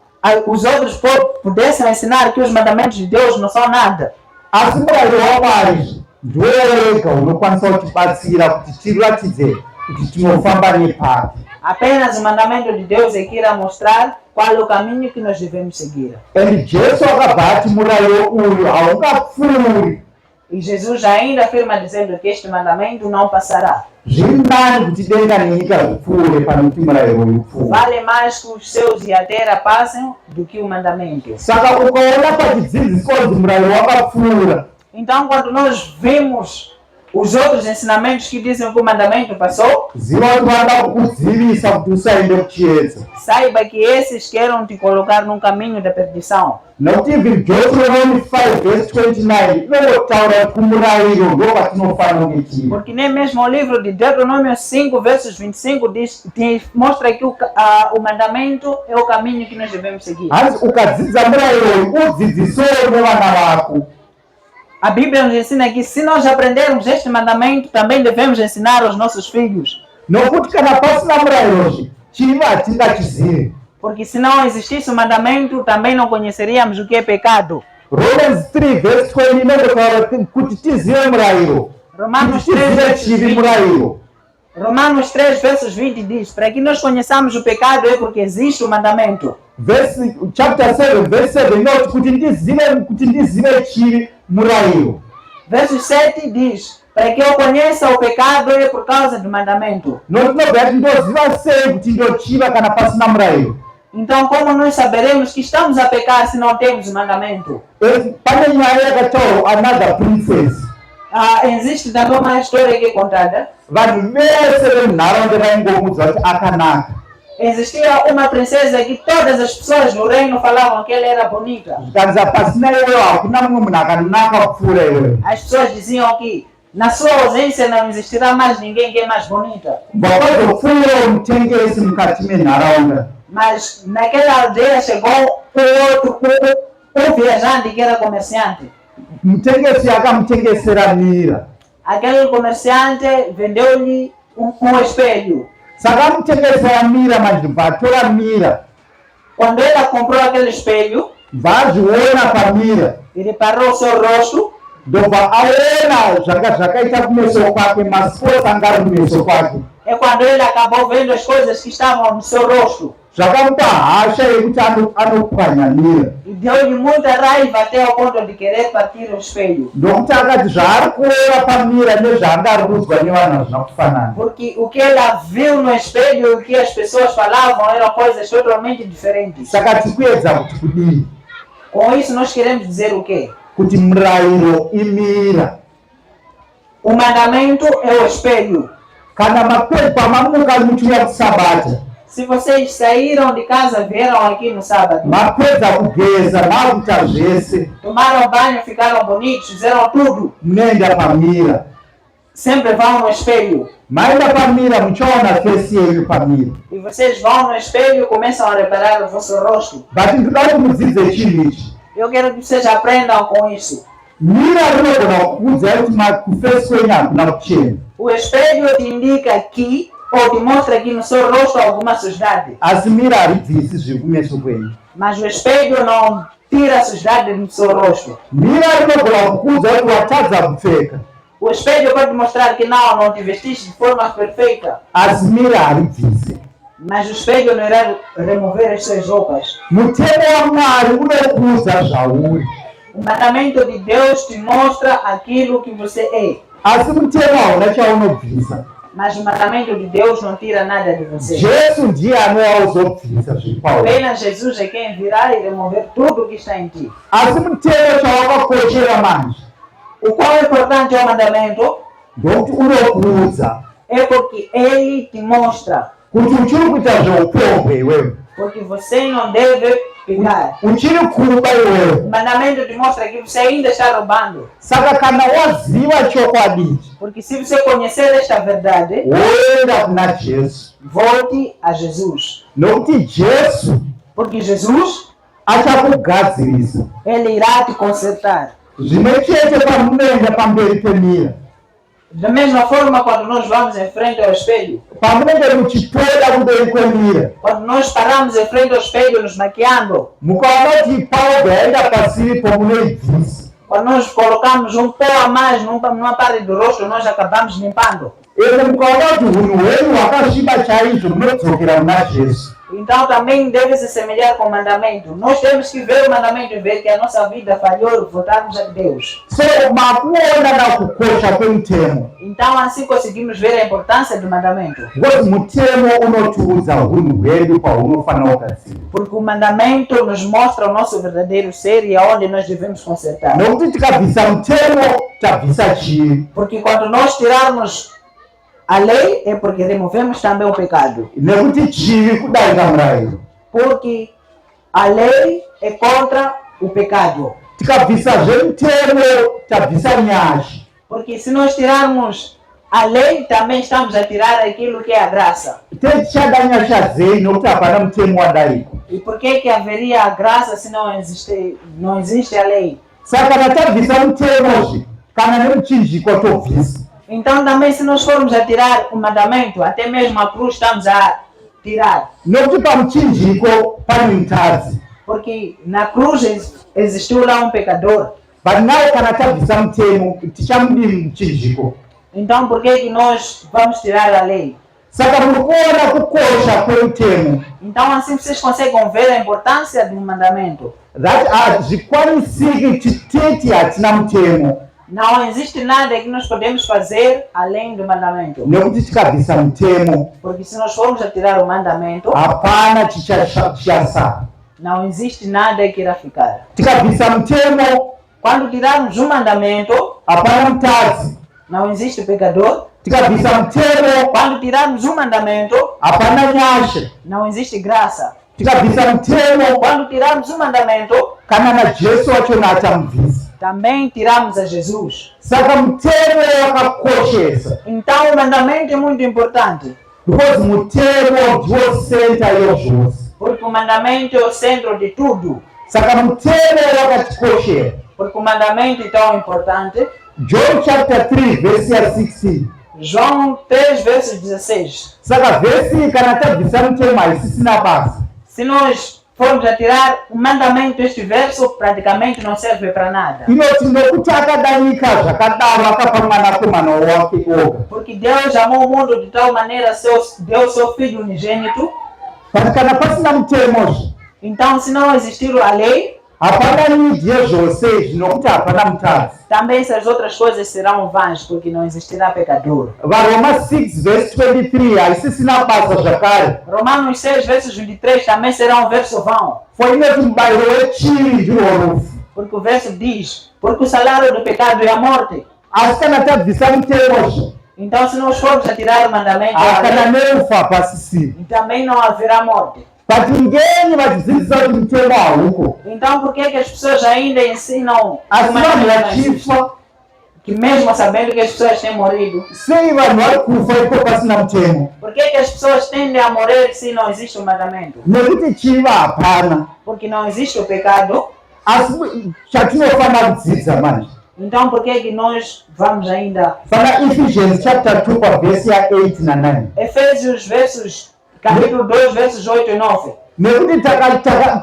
os outros pudessem ensinar que os mandamentos de Deus não são nada. Asi murayiro waMwari ndowerega unokwanisa kutibatsira kuti tiratidze kuti tinofamba nepari. Apenas o mandamento de Deus é que irá mostrar qual é o caminho que nós devemos seguir. Jesu akabva ati murayiro uyu haungapfuuri. E Jesus ainda afirma dizendo que este mandamento não passará. Zviri nani kuti denga nenyika zvipfuure pane kuti murayiro uyu upfuure. Vale mais que os céus e a terra passem do que o mandamento. Saka ukaona pachidzidziso kuti murayiro wakapfuura. Então quando nós vimos os outros ensinamentos que dizem que o mandamento passou, ziva kuti vanoda kukudzivisa kuti usaende kuchiedza. Saiba que esses querem te colocar num caminho da perdição. Nokuti Deuteronomy 5 verse 29 inongotaura kumurayiro ndo kwatinofanira kunge tiri. Porque nem mesmo o livro de Deuteronômio 5 versos 25 mostra que o mandamento é o caminho que nós devemos seguir. Hanzi ukadzidza murayiro uyu udzidzisewo nevana vako. A Bíblia nos ensina que se nós aprendermos este mandamento, também devemos ensinar aos nossos filhos. Nokuti kana pasina murayirozve chiva hatingachizivi. Porque se não existisse o mandamento, também não conheceríamos o que é pecado. Romans 3 verse 20 inongotaura kuti tizive murayiro. Romanos 3 versos 20 diz, para que nós conheçamos o pecado é porque existe o mandamento. Chapter 7 verse 7 inoti kuti ndizive chiri murayiro. Verso 7 diz, para que eu conheça o pecado é por causa do mandamento. Notinobva kuti ndoziva sei kuti ndochiva kana pasina murayiro. Então como nós saberemos que estamos a pecar se não temos o mandamento? Pane nyaya yakataurwa another princess. Existe também uma história que é contada. Vanhu vese venharaunda vaingomuudza kuti akanaka. Existia uma princesa que todas as pessoas no reino falavam que ela era bonita. Zvikanzi pasina iwewe hakuna mumwe munhu akanaka kupfuura iwewe. As pessoas diziam que na sua ausência não existirá mais ninguém que é mais bonita. Vakazopfuura mutengesi mukati menharaunda. Mas naquela aldeia chegou um viajante que era comerciante. mutengesi akamutengesera mira. Aquele comerciante vendeu-lhe um espelho. Saka amutengesera mira manje patora mira. Quando ela comprou aquele espelho, vazviona pamira. ele parou o seu rosto. Ndobva aona zvakaita kumeso kwake, masiposi anga ari kumeso kwake. É quando ele acabou vendo as coisas que estavam no seu rosto. Zvakamupa hasha yekuti anopwanya mira. E deu-lhe muita raiva até ao ponto de querer partir o espelho. Ndokuti akati zvaari kuona pamira nezvaanga ari kuudzwa nevanhu hazvina kufanana. Porque o que ela viu no espelho e o que as pessoas falavam eram coisas totalmente diferentes. Saka tikuedza kuti kudii? Com isso nós queremos dizer o quê? Kuti murayiro imira. O mandamento é o espelho. Kana mapepa mamuka muchiuya kusabata. Se vocês saíram de casa, vieram aqui no sábado, mapedza kugeza makuita zvese, tomaram banho, ficaram bonitos, fizeram tudo, munoenda pamira. sempre vão no espelho. Maenda pamira muchaona fesi yenyu pamira. E vocês vão no espelho e começam a reparar o vosso rosto. But ndinoda kuti mudzidze chinhu ichi. Eu quero que vocês aprendam com isso. Mira rinogona kukuudza kuti kufesi kwenyu hakuna kuchena. O espelho te indica aqui, ou te mostra aqui no seu rosto alguma sujidade. Asi mira haribvisi zviri kumeso kwenyu. Mas o espelho não tira a sujidade do seu rosto. Mira rinogona kukuudza kuti watadza kupfeka. O espelho pode mostrar que não te vestiste de forma perfeita. Asi mira haribvisi. Mas o espelho não irá remover as suas roupas. Mutemo waMwari unokuudza zvauri. O mandamento de Deus te mostra aquilo que você é. Asi mutemo hauna chaunobvisa. Mas o mandamento de Deus não tira nada de você. Jesu ndiye anouzobvisa zviri pauri. Apenas Jesus é quem virá e remover tudo que está em ti. Asi mutemo chawakakoshera manje. O qual é importante é o mandamento? Ndokuti unokuudza É porque ele te mostra. kuti uchiri kuita zveupombwe iwewe. Porque você não deve pegar. Uchiri kuba iwewe. O mandamento te mostra que você ainda está roubando. Saka kana waziva chokwadi ichi, Porque se você conhecer esta verdade, woenda kuna Jesu. volte a Jesus. Nokuti Jesu Porque Jesus, achakugadzirisa. ele irá te consertar. Zvimwe chete pamunoenda pamberi pemira. Da mesma forma, quando nós vamos em frente ao espelho, Pamunenge muchitoda kumberi kwemira, quando nós paramos em frente ao espelho nos maquiando, mukaona kuti pauda yaenda pasiri pomunoibvisa. quando nós colocamos um pó a mais numa parte do rosto, nós acabamos limpando. Ende mukaona kuti hunhu hwenyu hwakasviba chaizvo, munodzokera muna Jesu. Então também deve se semelhar com o mandamento. Nós temos que ver o mandamento e ver que a nossa vida falhou e voltarmos a Deus. So makuona nakukosha kwemutemo, Então assim conseguimos ver a importância do mandamento. because mutemo unotiudza hunhu hwedu pahunofanira kugadzira. Porque o mandamento nos mostra o nosso verdadeiro ser e aonde nós devemos consertar. Nokuti tikabvisa mutemo tabvisa chivi. Porque quando nós tirarmos a lei é porque removemos também o pecado. Nekuti chivi kudarika murayiro. Porque a lei é contra o pecado. Tikabvisa zvemutemo tabvisa nyasha. Porque se nós tirarmos a lei, também estamos a tirar aquilo que é a graça. Tichada nyasha zei nokuti hapana mutemo wadariko. E por que haveria a graça se não existe a lei? Saka kana tabvisa mutemozve, kana nemuchinjikwa tobvisa. Então também se nós formos a tirar o mandamento, até mesmo a cruz estamos a tirar. Nokuti pamuchinjiko pane mutadzi. Porque na cruz existiu lá um pecador. But naye kana tabvisa mutemo tichamudini muchinjiko. Então por que nós vamos tirar a lei? Saka murikuona kukosha kwemutemo. Então assim vocês conseguem ver a importância do mandamento. That hazvikwanisiki titeti hatina mutemo. Não existe nada que nós podemos fazer além do mandamento. Nekuti tikabvisa mutemo, Porque se nós formos a tirar o mandamento, hapana chichasara. não existe nada que irá ficar. Tikabvisa mutemo, Quando tirarmos um mandamento, hapana mutadzi. não existe pecador. Tikabvisa mutemo, Quando tirarmos um mandamento, hapana nyasha. não existe graça. Tikabvisa mutemo, Quando tirarmos um mandamento, kana naJesu wachona atamubvisa. também tiramos a Jesus. Saka mutemo wakakoshesa. Então o mandamento é muito importante. Because mutemo ndiwo senta yezvose. Porque o mandamento é o centro de tudo. Saka mutemo wakatikoshera. Porque o mandamento é tão importante. John chapter 3 verse 16. João 3, verso 16. Saka verse kana tabvisa mutemo haisisina basa. Se nós formos a tirar o mandamento deste verso, praticamente não serve para nada. Inoti nokuti akadanika zvakadaro akapa mwanakomana wake oga. Porque Deus amou o mundo de tal maneira, deu seu Filho unigênito. But kana pasina mutemozvo, Então, se não existir a lei, hapana need yezvose izvi nokuti hapana mutadzi. também essas outras coisas serão vãs, porque não existirá pecador. Varoma 6 verse 23 haisisina basa zvakare. Romanos 6, versos 23 também será um verso vão. For inoti mubayiro wechivi ndirwo rufu. Porque o verso diz, porque o salário do pecado é a morte. Asi kana tabvisa mutemozvo, Então, se nós formos a tirar o mandamento, hakana neufa pasisina. também não haverá morte. But ngeni vachidzidzisa kuti mutemo hauko. Então, por que as pessoas ainda ensinam Asi uma vanhu mentira existe? vachifa, Que mesmo sabendo que as pessoas têm morrido, sei vanhu vari kufa ipo pasina mutemo? por que as pessoas tendem a morrer se não existe o mandamento? Nekuti chiva hapana. Porque não existe o pecado. Asi chatinofanira kudzidza manje, Então, por que nós vamos ainda... fana Ephesians chapter 2 pavhesi ya8 na 9. Efésios, capítulo 2, versos 8 e 9. Nekuti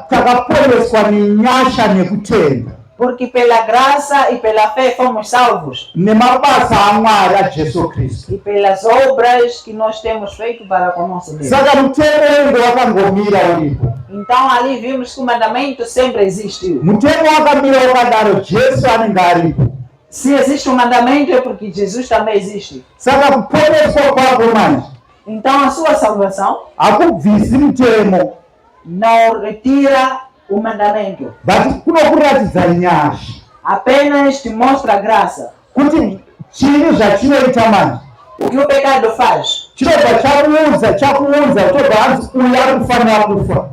takaporeswa nenyasha nekutenda Porque pela graça e pela fé fomos salvos. nemabasa aMwari aJesu Kristu. E pelas obras que nós temos feito para com o nosso Deus. Saka mutemo ndo wakangomira uripo. Então, ali vimos que o mandamento sempre existiu. Mutemo wakamira wakadaro, Jesu anenge aripo. Se existe um mandamento é porque Jesus também existe. Saka kuporeswa kwako manje Então, a sua salvação hakubvisi mutemo, não retira o mandamento. but kunokuratidza nyasha Apenas te mostra a graça. kuti chiri zvachinoita manje O que o pecado faz? chinobva chakuudza tobva hanzi uyu ari kufanira kufa.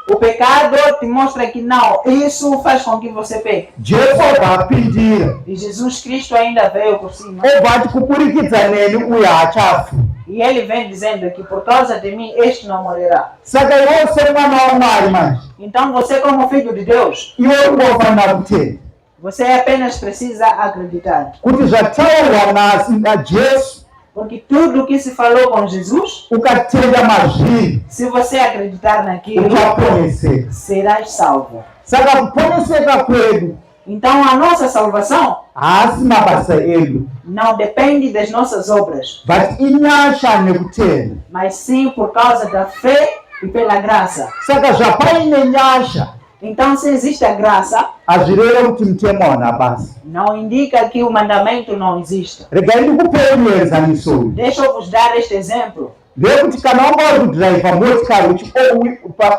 O pecado te mostra que não. Isso faz com que você peque. Jesu obva apindira E Jesus Cristo ainda veio por cima. obva ati kuburikidza neni uyu haachafi. E ele vem dizendo que por causa de mim este não morrerá. Saka iwe semwana waMwari manje, Então você como filho de Deus, iwe ungofanira kutenda você apenas precisa acreditar. kuti zvataurwa naJesu Porque tudo que se falou com Jesus, ukatenda mazviri se você acreditar naquilo, uchaponeseka. serás salvo. Saka kuponeseka kwedu Então a nossa salvação haasi mabasa edu, não depende das nossas obras, but inyasha nekutenda. mas sim por causa da fé e pela graça. Saka zvapaine nyasha Então se existe a graça, hazvireva kuti mutemo hauna basa. não indica que o mandamento não existe. Regai ndikupei muenzaniso uyu. Deixa eu vos dar este exemplo. Ndeyekuti kana wanga uri kudhiraivha motikari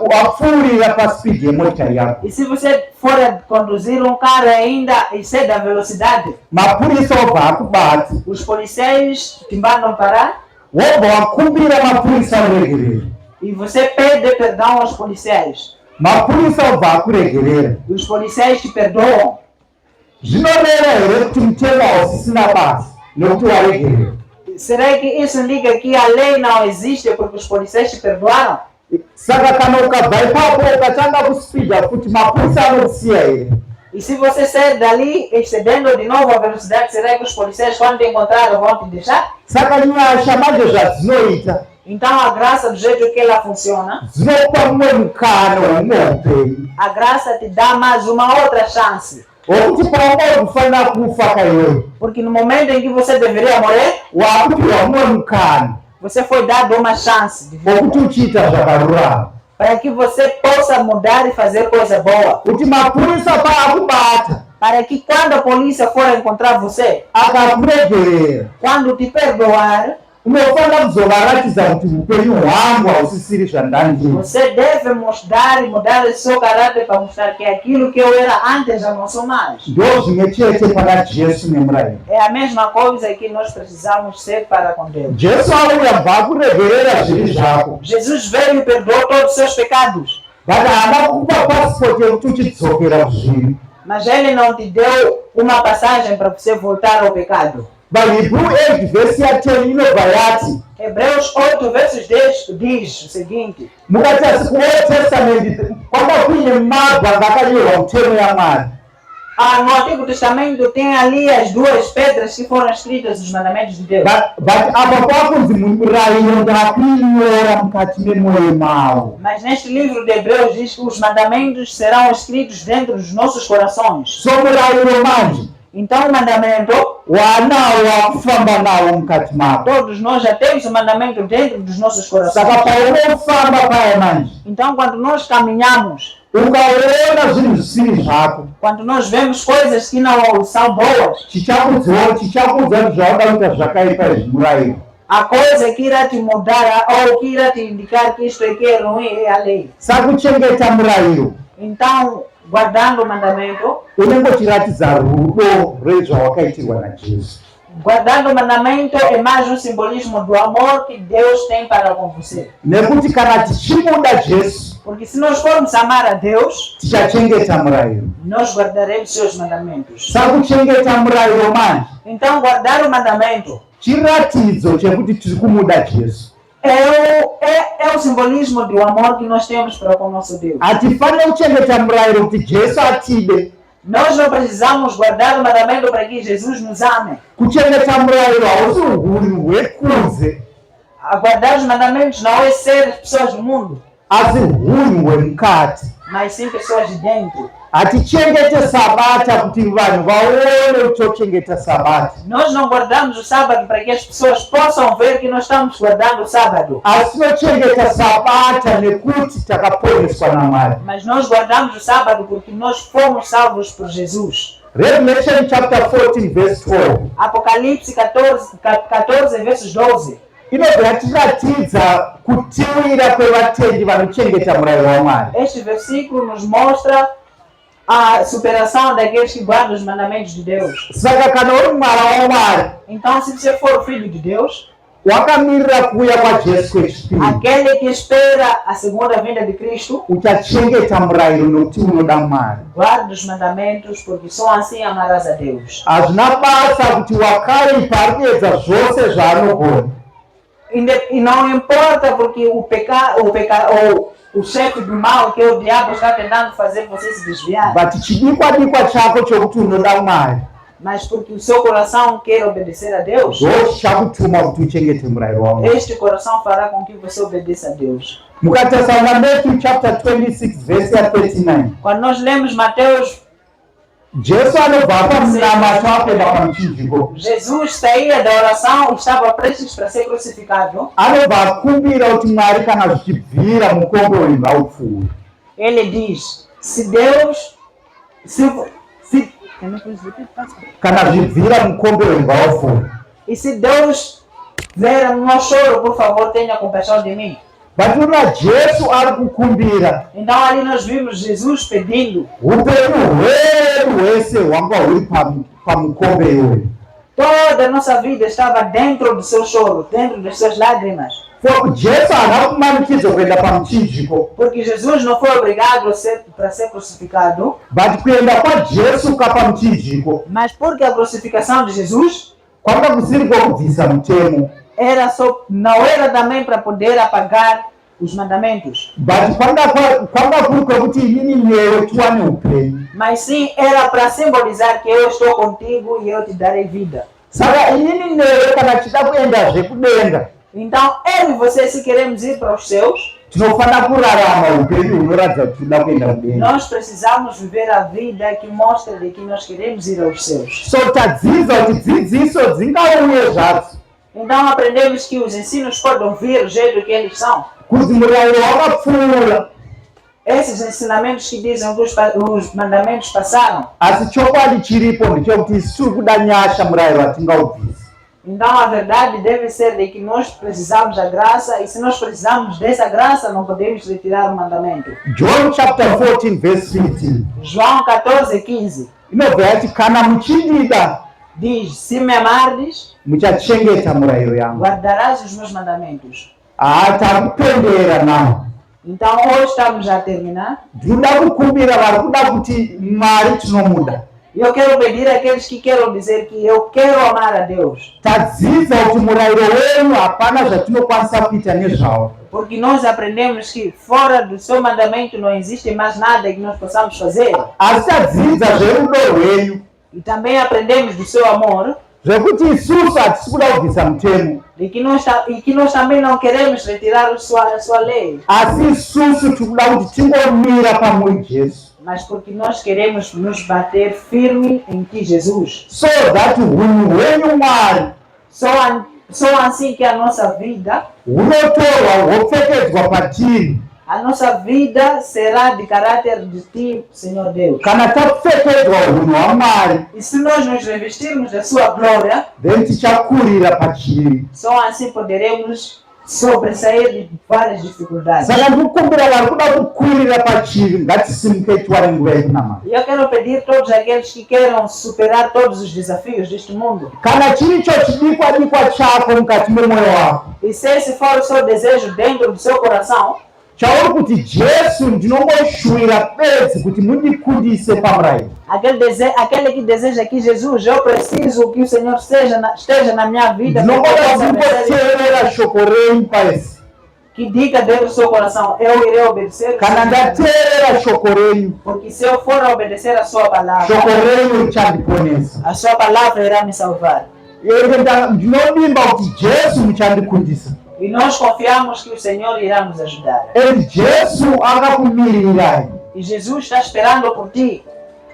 wapfuurira paspeed yemotikari yako, E se você for a conduzir um carro ainda e excede a velocidade, mapurisa obva akubata, os policiais te mandam parar wobva wakumbira mapurisa uregerera, e você pede perdão aos policiais. mapurisa obva akuregerera. E os policiais te perdoam. Zvinoreva here kuti mutemo hausisina basa nekuti waregerera? Será que isso indica que a lei não existe porque os policiais te perdoaram? Saka kana ukabva ipapo ukatanga kuspida kuti mapurisa anokusiya here? E se você sair dali excedendo de novo a velocidade, será que os policiais quando te encontrarem vão te deixar? Saka nyasha manje zvadzinoita Então a graça do jeito que ela funciona, dzinopa mumwe mukana wemumwe upenyu a graça te dá mais uma outra chance. wokuti paunga uri kufanira kufa kaiwewe Porque no momento em que você deveria morrer, wakupiwa mumwe mukana você foi dado uma chance de vida, wokuti uchiita zvakarurama, para que você possa mudar e fazer coisa boa. kuti mapurisa paakubata Para que quando a polícia for encontrar você, akakuregerera quando te perdoar, unofanira kuzovaratidza kuti upenyu hwangu hausisiri zvandandiita. você deve mostrar e mudar o seu caráter para mostrar que aquilo que eu era antes já não sou mais. Ndo zvimwe chete pana Jesu nemurayiro. É a mesma coisa que nós precisamos ser para com Deus. Jesu auya bva kuregerera zviri zvako, Jesus veio e perdoou todos os seus pecados, but haana kukupa pasipoti yekuti uchidzokera kuzviri. mas Ele não te deu uma passagem para você voltar ao pecado. VaHebrew 8 vhesi ya10 inobva yati, Hebreus 8, versos 10 diz o seguinte: mukati asi kuOld Testament kwanga kuine mabva akakanyorwa mutemo yaMwari. No Antigo Testamento tem ali as duas pedras que foram escritas os mandamentos de Deus. But apa kwakunzi murayiro ndakuinyora mukati memwoyo mavo. Mas neste livro de Hebreus diz que os mandamentos serão escritos dentro dos nossos corações. So murayiro manje Então o mandamento, wanawo wakufamba nawo mukati mavo. todos nós já temos o mandamento dentro dos nossos corações. Saka paunofamba paya manje Então quando nós caminhamos, ukaona zvinhu zvisiri zvako quando nós vemos coisas que não são boas, chichakudza kuti zvauda kuita zvakaipa izvi murayiro. a coisa que irá te mudar ou que irá te indicar que isto aqui é ruim é a lei. Sakuchengeta murayiro Então, guardando o mandamento, unongotiratidza rudo rwezvawakaitirwa najesu. guardando o mandamento é mais um simbolismo do amor que Deus tem para com você. Nekuti kana tichimuda jesu Porque se nós formos amar a Deus, tichachengeta murayiro. nós guardaremos seus mandamentos. Sakuchengeta murayiro manje Então, guardar o mandamento chiratidzo chekuti tiri kumuda jesu. é o simbolismo do amor que nós temos para com o nosso Deus. Hatifaniri kuchengeta murayiro kuti jesu atide. Nós não precisamos guardar o mandamento para que Jesus nos ame. Kuchengeta murayiro hausi uhuri hwekunze Guardar os mandamentos não é ser pessoas do mundo, asi hunhu hwemukati. mas sim pessoas de dentro. Hatichengete sabata kuti vanhu vaone kuti tochengeta sabata. Nós não guardamos o sábado para que as pessoas possam ver que nós estamos guardando o sábado. Asi tochengeta sabata nekuti takaponeswa naMwari. Mas nós guardamos o sábado porque nós fomos salvos por Jesus. Revelation chapter 14 verse 12 Apocalipse 14 versos 12. inobva tiratidza kutiwira kwevatendi vanochengeta murayiro waMwari. Este versículo nos mostra a superação daqueles que guardam os mandamentos de Deus. Saka kana uri mwana waMwari Então, se você for o filho de Deus, wakamirira kuuya kwaJesu kwechipiri, aquele que espera a segunda vinda de Cristo, uchachengeta murayiro nokuti unoda Mwari. guarda os mandamentos, porque só assim amarás a Deus. Hazvina basa kuti wakaipa ari kuedza zvose zvaanogona. E não importa porque o chefe do mal, que é o diabo, está tentando fazer você se desviar. But chidikwa-dikwa chako chokuti unoda Mwari Mas porque o seu coração quer obedecer a Deus, ndo chichakutuma kuti uchengete murayiro waMwari. este coração fará com que você obedeça a Deus. Mukataurira Matthew chapter 26 verse 39, Quando nós lemos Mateus, Jesu anobva pamunamato apinda pamuchinjiko, Jesus saía da oração e estava prestes para ser crucificado. anobva akumbira kuti Mwari kana zvichibvira mukombe uyu ngaupfuure. Ele diz: se Deus, Kana zvibvira mukombe uyu ngaupfuure. e se Deus ver o meu choro, por favor, tenha compaixão de mim. Vatinoona Jesu ari kukumbira Então ali nós vimos Jesus pedindo. upenyu hwedu hwese hwanga huri pamukombe uyu. Toda a nossa vida estava dentro do seu choro, dentro das suas lágrimas. For Jesu haana kumanikidzwa kuenda pamuchinjiko, Porque Jesus não foi obrigado para ser crucificado, but kuenda kwaJesu kapamuchinjiko mas porque a crucificação de Jesus kwanga kusiri kwokubvisa mutemo, não era também para poder apagar os mandamentos, but kwanga kuri kwekuti inini newe tiwane upenyu. mas sim era para simbolizar que eu estou contigo e eu te darei vida. Saka inini newe kana tichida kuendazve kudenga, Então, eu e você, se queremos ir para os céus, tinofanira kurarama upenyu hunoratidza kuti tinoda kuenda kudenga. nós precisamos viver a vida que mostra de que nós queremos ir aos céus. So tadzidza kuti dzidziso dzingauye zvadzo, Então aprendemos que os ensinos podem vir do jeito que eles são. kuti murayiro wakapfuura, Esses ensinamentos que dizem que os mandamentos passaram. asi chokwadi chiripo ndechekuti isi tiri kuda nyasha murayiro hatingaubvisi. Então a verdade deve ser de que nós precisamos da graça, e se nós precisamos dessa graça, não podemos retirar o mandamento. John chapter 14 verse 15 João 14:15 inobva yati kana muchindida diz: se me amardes, muchachengeta murayiro yangu. guardarás os meus mandamentos. Takupembera nawo. Então hoje estamos a terminar. Ndinoda kukumbira vari kuda kuti Mwari tinomuda, Eu quero pedir àqueles que querem dizer que eu quero amar a Deus. Tadzidza kuti murayiro wenyu hapana zvatinokwanisa kuita nezvawo. Porque nós aprendemos que fora do seu mandamento não existe mais nada que nós possamos fazer. Asi tadzidza zverudo rwenyu, E também aprendemos do seu amor zvekuti isusu hatisi kuda kubvisa mutemo, e que nós também não queremos retirar a sua lei. asi isusu tiri kuda kuti tingomira pamuri Jesu, Mas porque nós queremos nos bater firme em ti, Jesus. so that unhu hwenyu Mwari Só assim que a nossa vida hunotorwa hwopfekedzwa patiri. A nossa vida será de caráter de ti, Senhor Deus. Kana tapfekedzwa unhu hwaMwari, E se nós nos revestirmos da sua glória, then tichakurira pachivi. só assim poderemos sobressair de várias dificuldades. Saka ndikukumbira vari kuda kukurira pachivi, ngatisimukei tiware nguva yekunamata. E eu quero pedir a todos aqueles que queiram superar todos os desafios deste mundo. Kana chiricho chidikwa chako mukati memwoyo wako, E se esse for o seu desejo dentro do seu coração, chauri kuti Jesu ndinongoshuvira bedzi kuti mundikundise pamurayiro. aquele que deseja que Jesus, eu preciso que o Senhor esteja na minha vida, Ndinongoda ndingoteerera shoko renyu paisi. que diga dentro do seu coração, eu irei obedecer, Kana ndateerera shoko renyu, porque se eu for obedecer a sua palavra, shoko renyu richandiponesa. a sua palavra irá me salvar. Ndinodimba kuti Jesu muchandikundisa. E nós confiamos que o Senhor irá nos ajudar. Jesu akakumirirai E Jesus está esperando por ti.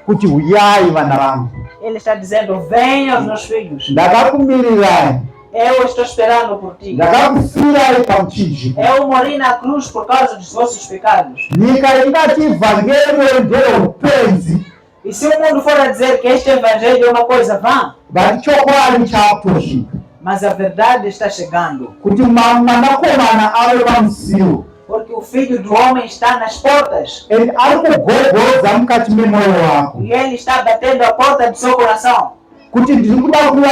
kuti uyai vana vangu, Ele está dizendo, venha aos meus filhos. ndakakumirirai, Eu estou esperando por ti. ndakakufirai pamuchinjikwa. Eu morri na cruz por causa dos vossos pecados. Nyika ingati ivhangeri nderoupenzi, E se o mundo for a dizer que este evangelho é uma coisa vã, but chokwadi chakutosvika mas a verdade está chegando. kuti mwanakomana ave pamusiwo, Porque o Filho do Homem está nas portas. and ari kugogodza mukati memwoyo wako E Ele está batendo a porta do seu coração. kuti ndiri kuda kuva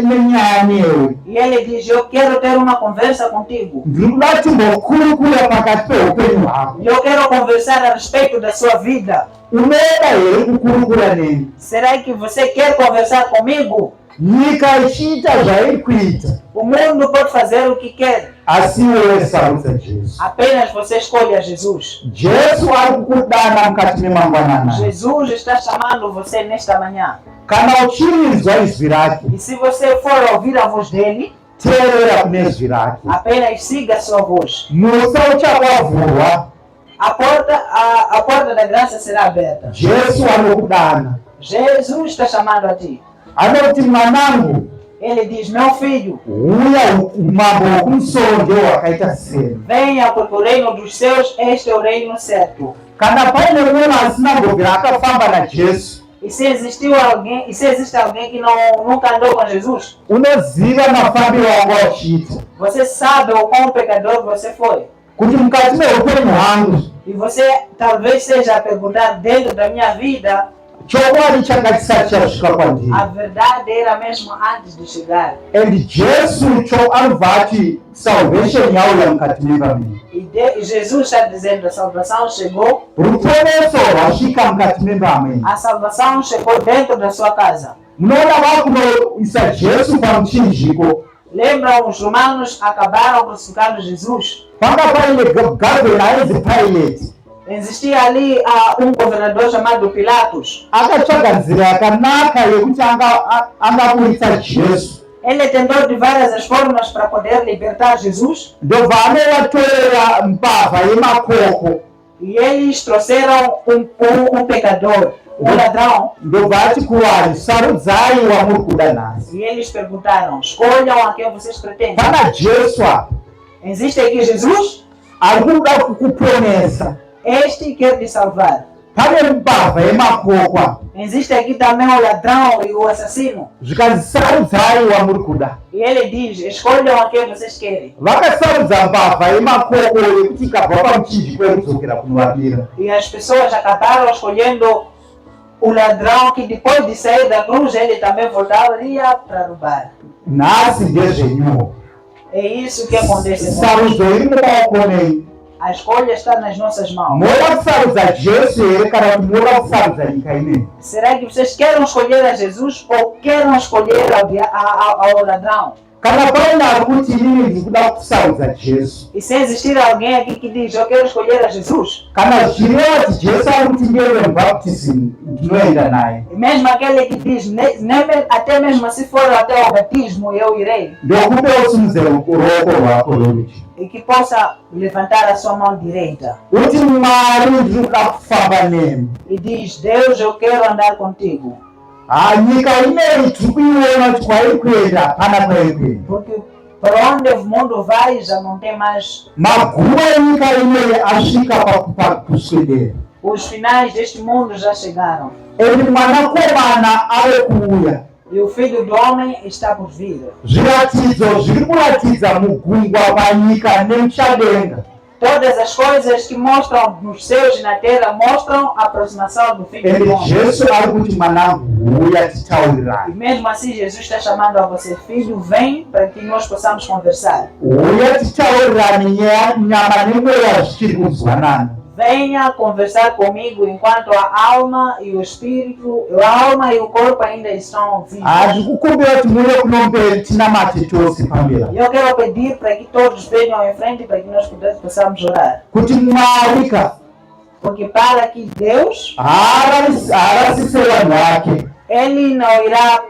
nenyaya newe, E Ele diz, eu quero ter uma conversa contigo. ndiri kuda timbokurukura pakati peupenyu hwako. E eu quero conversar a respeito da sua vida. Unoda here kukurukura neni? Será que você quer conversar comigo? Nyika ichiita zvairi kuita, O mundo pode fazer o que quer. asi iwe sarudza Jesu. Apenas você escolhe a Jesus. Jesu ari kukudana mukati memangwanana. Jesus está chamando você nesta manhã. Kana uchirinzwa izwi rake, E se você for ouvir a voz dele, teerera kune zwi rake. apenas siga a sua voz. Musa uchakavhurwa. A porta da graça será aberta. Jesu anokudana, Jesus está chamando a ti. anoti mwanangu, Ele diz, meu filho, uya umambo wokumusoro ndiwo hwakaita seni. venha porque o reino dos céus, este é o reino certo. Kana paine munhu asina kubvira akafamba naJesu, E se existe alguém que nunca andou com Jesus, unoziva mafambiro wangu achiita, você sabe o quão pecador você foi. kuti mukati meupenyu hwangu E você talvez seja a perguntar dentro da minha vida, chokwadi changa chisati chasvika kwandiri. a verdade era mesmo antes de chegar. And Jesu cho anobva ati salvation yauya mukati memba menyu, E Jesus está dizendo, a salvação chegou, ruponeso rwasvika mukati memba menyu. a salvação chegou dentro da sua casa. Munoona vakunoisa Jesu pamuchinjiko, Lembram, os romanos acabaram crucificando Jesus. panga paine gavheni ainzi Pilate Existia ali um governador chamado Pilatos. akatsvaga nzira yakanaka yekuti angaburitsa Jesu, Ele tentou de várias as formas para poder libertar Jesus. ndobva anovatorera mbavha yemakoko, E eles trouxeram um pecador, um ladrão. ndobva ati kuvanhu, sarudzai wamuri kuda nhasi. E eles perguntaram, escolham a quem vocês pretendem. Pana Jesu apa Existe aqui Jesus? ari kuda kukuponesa, Este quer te salvar. pane mbavha yemakoko apa, Existe aqui também o ladrão e o assassino. zvikanzi sarudzai wamuri kuda. E ele diz, escolham a quem vocês querem. Vakasarudza mbavha yemakoko yekuti ikabva pamuchinjikwa yekudzokera kunovabira. E as pessoas acabaram escolhendo o ladrão que depois de sair da cruz, ele também voltaria para roubar. Nhasi ndezvenyuwo, É isso que acontece. sarudzo iri mumaoko menyu. A escolha está nas nossas mãos. Moda kusarudza Jesu here kana kuti moda kusarudza nyika ineyi? Será que vocês querem escolher a Jesus ou querem escolher ao ladrão? Kana paine ari kuti inini ndikuda kusarudza Jesu, E se existir alguém aqui que diz, eu quero escolher a Jesus, kana zvireva kuti Jesu ari kuti ndiende mubhaptism, ndinoenda naye. e mesmo aquele que diz, até mesmo se for até o batismo, eu irei, Ndokupe usimudzire ruoko rwako rworudyi, e que possa levantar a sua mão direita uti Mwari ndinoda kufamba nemi. e diz, Deus, eu quero andar contigo. Nyika ineyi tiri kuiona kuti kwairi kuenda hapana kwairi kuenda. Porque para onde o mundo vai já não tem mais. Magumo enyika ineyi asvika pakuswedera. Os finais deste mundo já chegaram. Eri mwanakomana ave kuuya. E o Filho do Homem está por vir. Zviratidzo zviri kuratidza mugungwa panyika nemuchadenga. Todas as coisas que mostram nos céus e na terra mostram a aproximação do Filho do Eri Homem. Jesu ari kuti mwanangu uya E titaurirane. mesmo assim Jesus está chamando a você, filho, vem para que nós possamos conversar. Uya titaurirane nyama nemweya zvichiri kunzwanana. Venha conversar comigo enquanto a alma e o espírito, a alma e o corpo ainda estão vivos. Ndikukumbira kuti muye kunomberi tinamate tose pamberi. E eu quero pedir para que todos venham em frente para que nós possamos orar. Kuti Mwari Porque para que Deus, haarasise vanhu vake, Ele não irá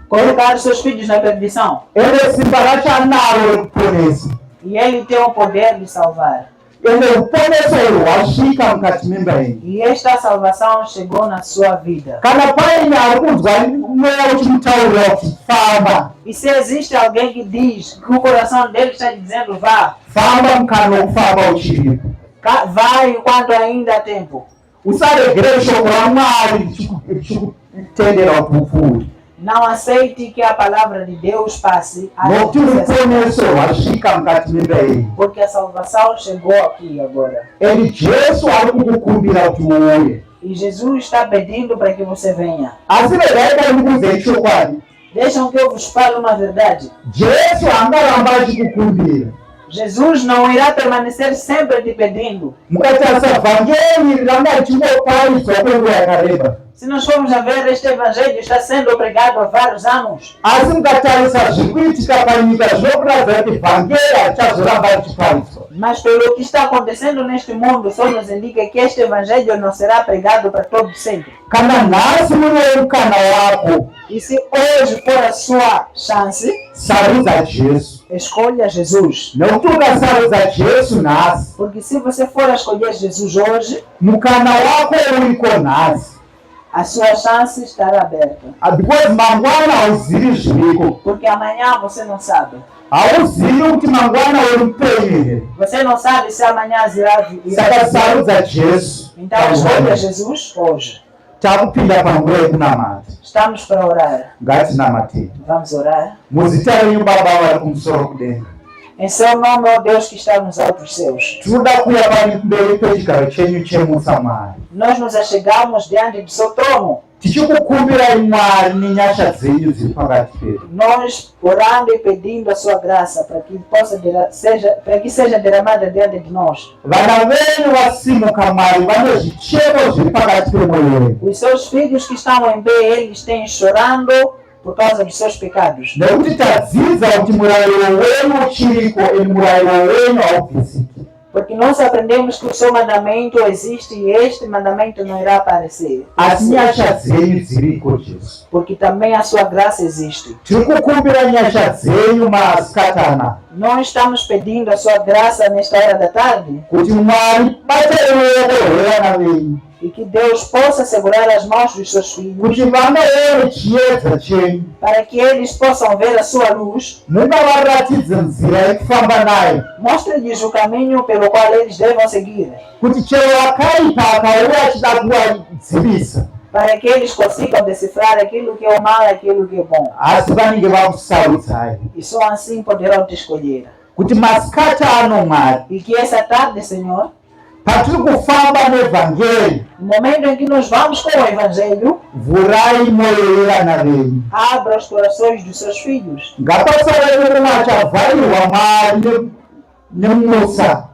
colocar os seus filhos na perdição. ende simba racho anaro rekuponesa, E Ele tem o poder de salvar. ende ruponeso urwu hwasvika mukati memba yenyu. E esta salvação chegou na sua vida. Kana paine ari kunzwa mweya uchimutaurira kuti famba, E se existe alguém que diz que o coração dele está dizendo vá, famba mukana wokufamba uchiripo. vai enquanto ainda há tempo. Usaregere shoko raMwari richikutendera kuti upfuure, Não aceite que a palavra de Deus passe, nokuti ruponeso rwasvika mukati memba yenyu. porque a salvação chegou aqui agora. Ende Jesu ari kukukumbira kuti uuye. E Jesus está pedindo para que você venha. Asi regai kana ndikuudzei chokwadi, Deixam que eu vos fale uma verdade. Jesu haangaramba achikukumbira. Jesus não irá permanecer sempre te pedindo. Mukatarisa vhangeri ranga richingoparidzwa kwenguva yakareba. Se nós formos a ver, este evangelho está sendo pregado há vários anos. Asi mukatarisa zviri kuitika panyika zvinokuratidza kuti vhangeri harichazoramba richiparidzwa. Mas pelo que está acontecendo neste mundo, só nos indica que este evangelho não será pregado para todo sempre. Kana nhasi mune mukana wako, E se hoje for a sua chance, sarudza Jesu. escolha Jesus. Nokuti ukasarudza Jesu nhasi, Porque se você for a escolher Jesus hoje, mukana wako uriko nhasi. a sua chance estará aberta. Because mangwana hauzivi zviriko. Porque amanhã você não sabe. Hauzivi kuti mangwana uri mupenyu here. Você não sabe se amanhã irá Saka sarudza Jesu. Então escolha Jesus hoje. Takupinda panguva yekunamata. Estamos para orar. Ngatinamatei. Vamos orar. Muzita renyu Baba vari kumusoro kudenga. Em seu nome, ó Deus que está nos altos céus. Tinoda kuuya pamberi pechigaro chenyu chemusa Mwari. Nós nos achegamos diante do seu trono. Tichikukumbirai Mwari nenyasha dzenyu dziri pakati pedu. Nós orando e pedindo a sua graça para que seja derramada diante de nós. Vana venyu vasimuka Mwari vane zvichemo zviri pakati pemwoyo wenyu. Os seus filhos que estão em pé, eles têm chorando por causa dos seus pecados. Nekuti tadzidza kuti murayiro wenyu uchiriko, eni murayiro wenyu haubvisiki. Porque nós aprendemos que o seu mandamento existe e este mandamento não irá aparecer. Asi nyasha dzenyu dziriko Jesu. Porque também a sua graça existe. Tiri kukumbira nyasha dzenyu masikatana Nós estamos pedindo a sua graça nesta hora da tarde kuti Mwari batai ruoko rwevana venyu, e que Deus possa segurar as mãos dos seus filhos kuti vangaone chiedza chenyu, para que eles possam ver a sua luz. mungavaratidze nzira yekufamba nayo, Mostre-lhes o caminho pelo qual eles devem seguir, kuti chero wakaipa akauya achida kuvadzivisa, para que eles consigam decifrar aquilo que é o mal e aquilo que é bom. asi vanenge vakusarudzai, E só assim poderão te escolher. kuti masikati ano Mwari, E que essa tarde, Senhor, patiri kufamba nevhangeri, no momento em que nós vamos com o Evangelho, vhurai mwoyo yevana venyu. abra os corações dos seus filhos. Ngapasave mumwe achavharirwa Mwari nemusa,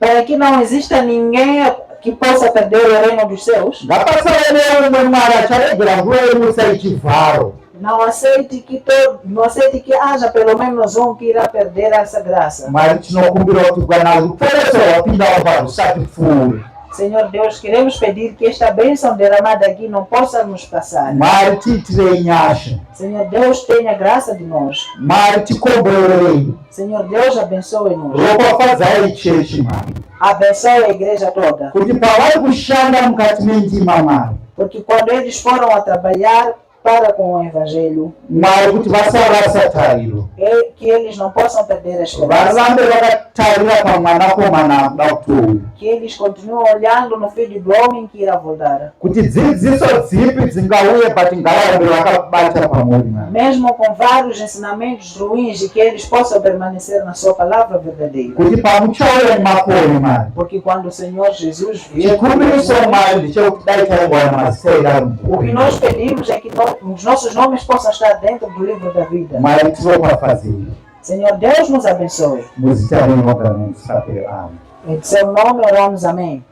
para que não exista ninguém que possa perder o reino dos céus. ngapasaone umwe mwari acharegera nguva yemusa ichivharo. Não aceite que haja pelo menos um que irá perder essa graça. Mwari tinokumbira kuti kana ruponeso rwapinda wapa rusati pfuure. Senhor Deus, queremos pedir que esta bênção derramada aqui não possa nos passar. Mwari tiitirei nyasha. Senhor Deus, tenha graça de nós. Mwari tikomborerei. Senhor Deus, abençoe-nos. Ropafadzai chechi Mwari. Abençoe a igreja toda. Kuti pavari kushanda mukati mendima Mwari. Porque quando eles foram a trabalhar para com o Evangelho, Mwari kuti vasarasa tariro. que eles não possam perder a esperança. Varambe vakatarira pamwanakomana akuda kutouya. Que eles continuem olhando no Filho do Homem que irá voltar. Kuti dzidziso dzipi dzingauye pati ngavarambe vakabata pamuri Mwari. Mesmo com vários ensinamentos ruins, e que eles possam permanecer na sua palavra verdadeira. Kuti pamuchauya makore Mwari. Porque quando o Senhor Jesus vier, chikumbiriso Mwari ndechekuti dai taingwana maseira o que nós pedimos é que os nossos nomes possam estar dentro do livro da vida. Mwari tinopafadzei. Senhor Deus, nos abençoe. Muzita renyu sapere amen. Em seu nome oramos, amém.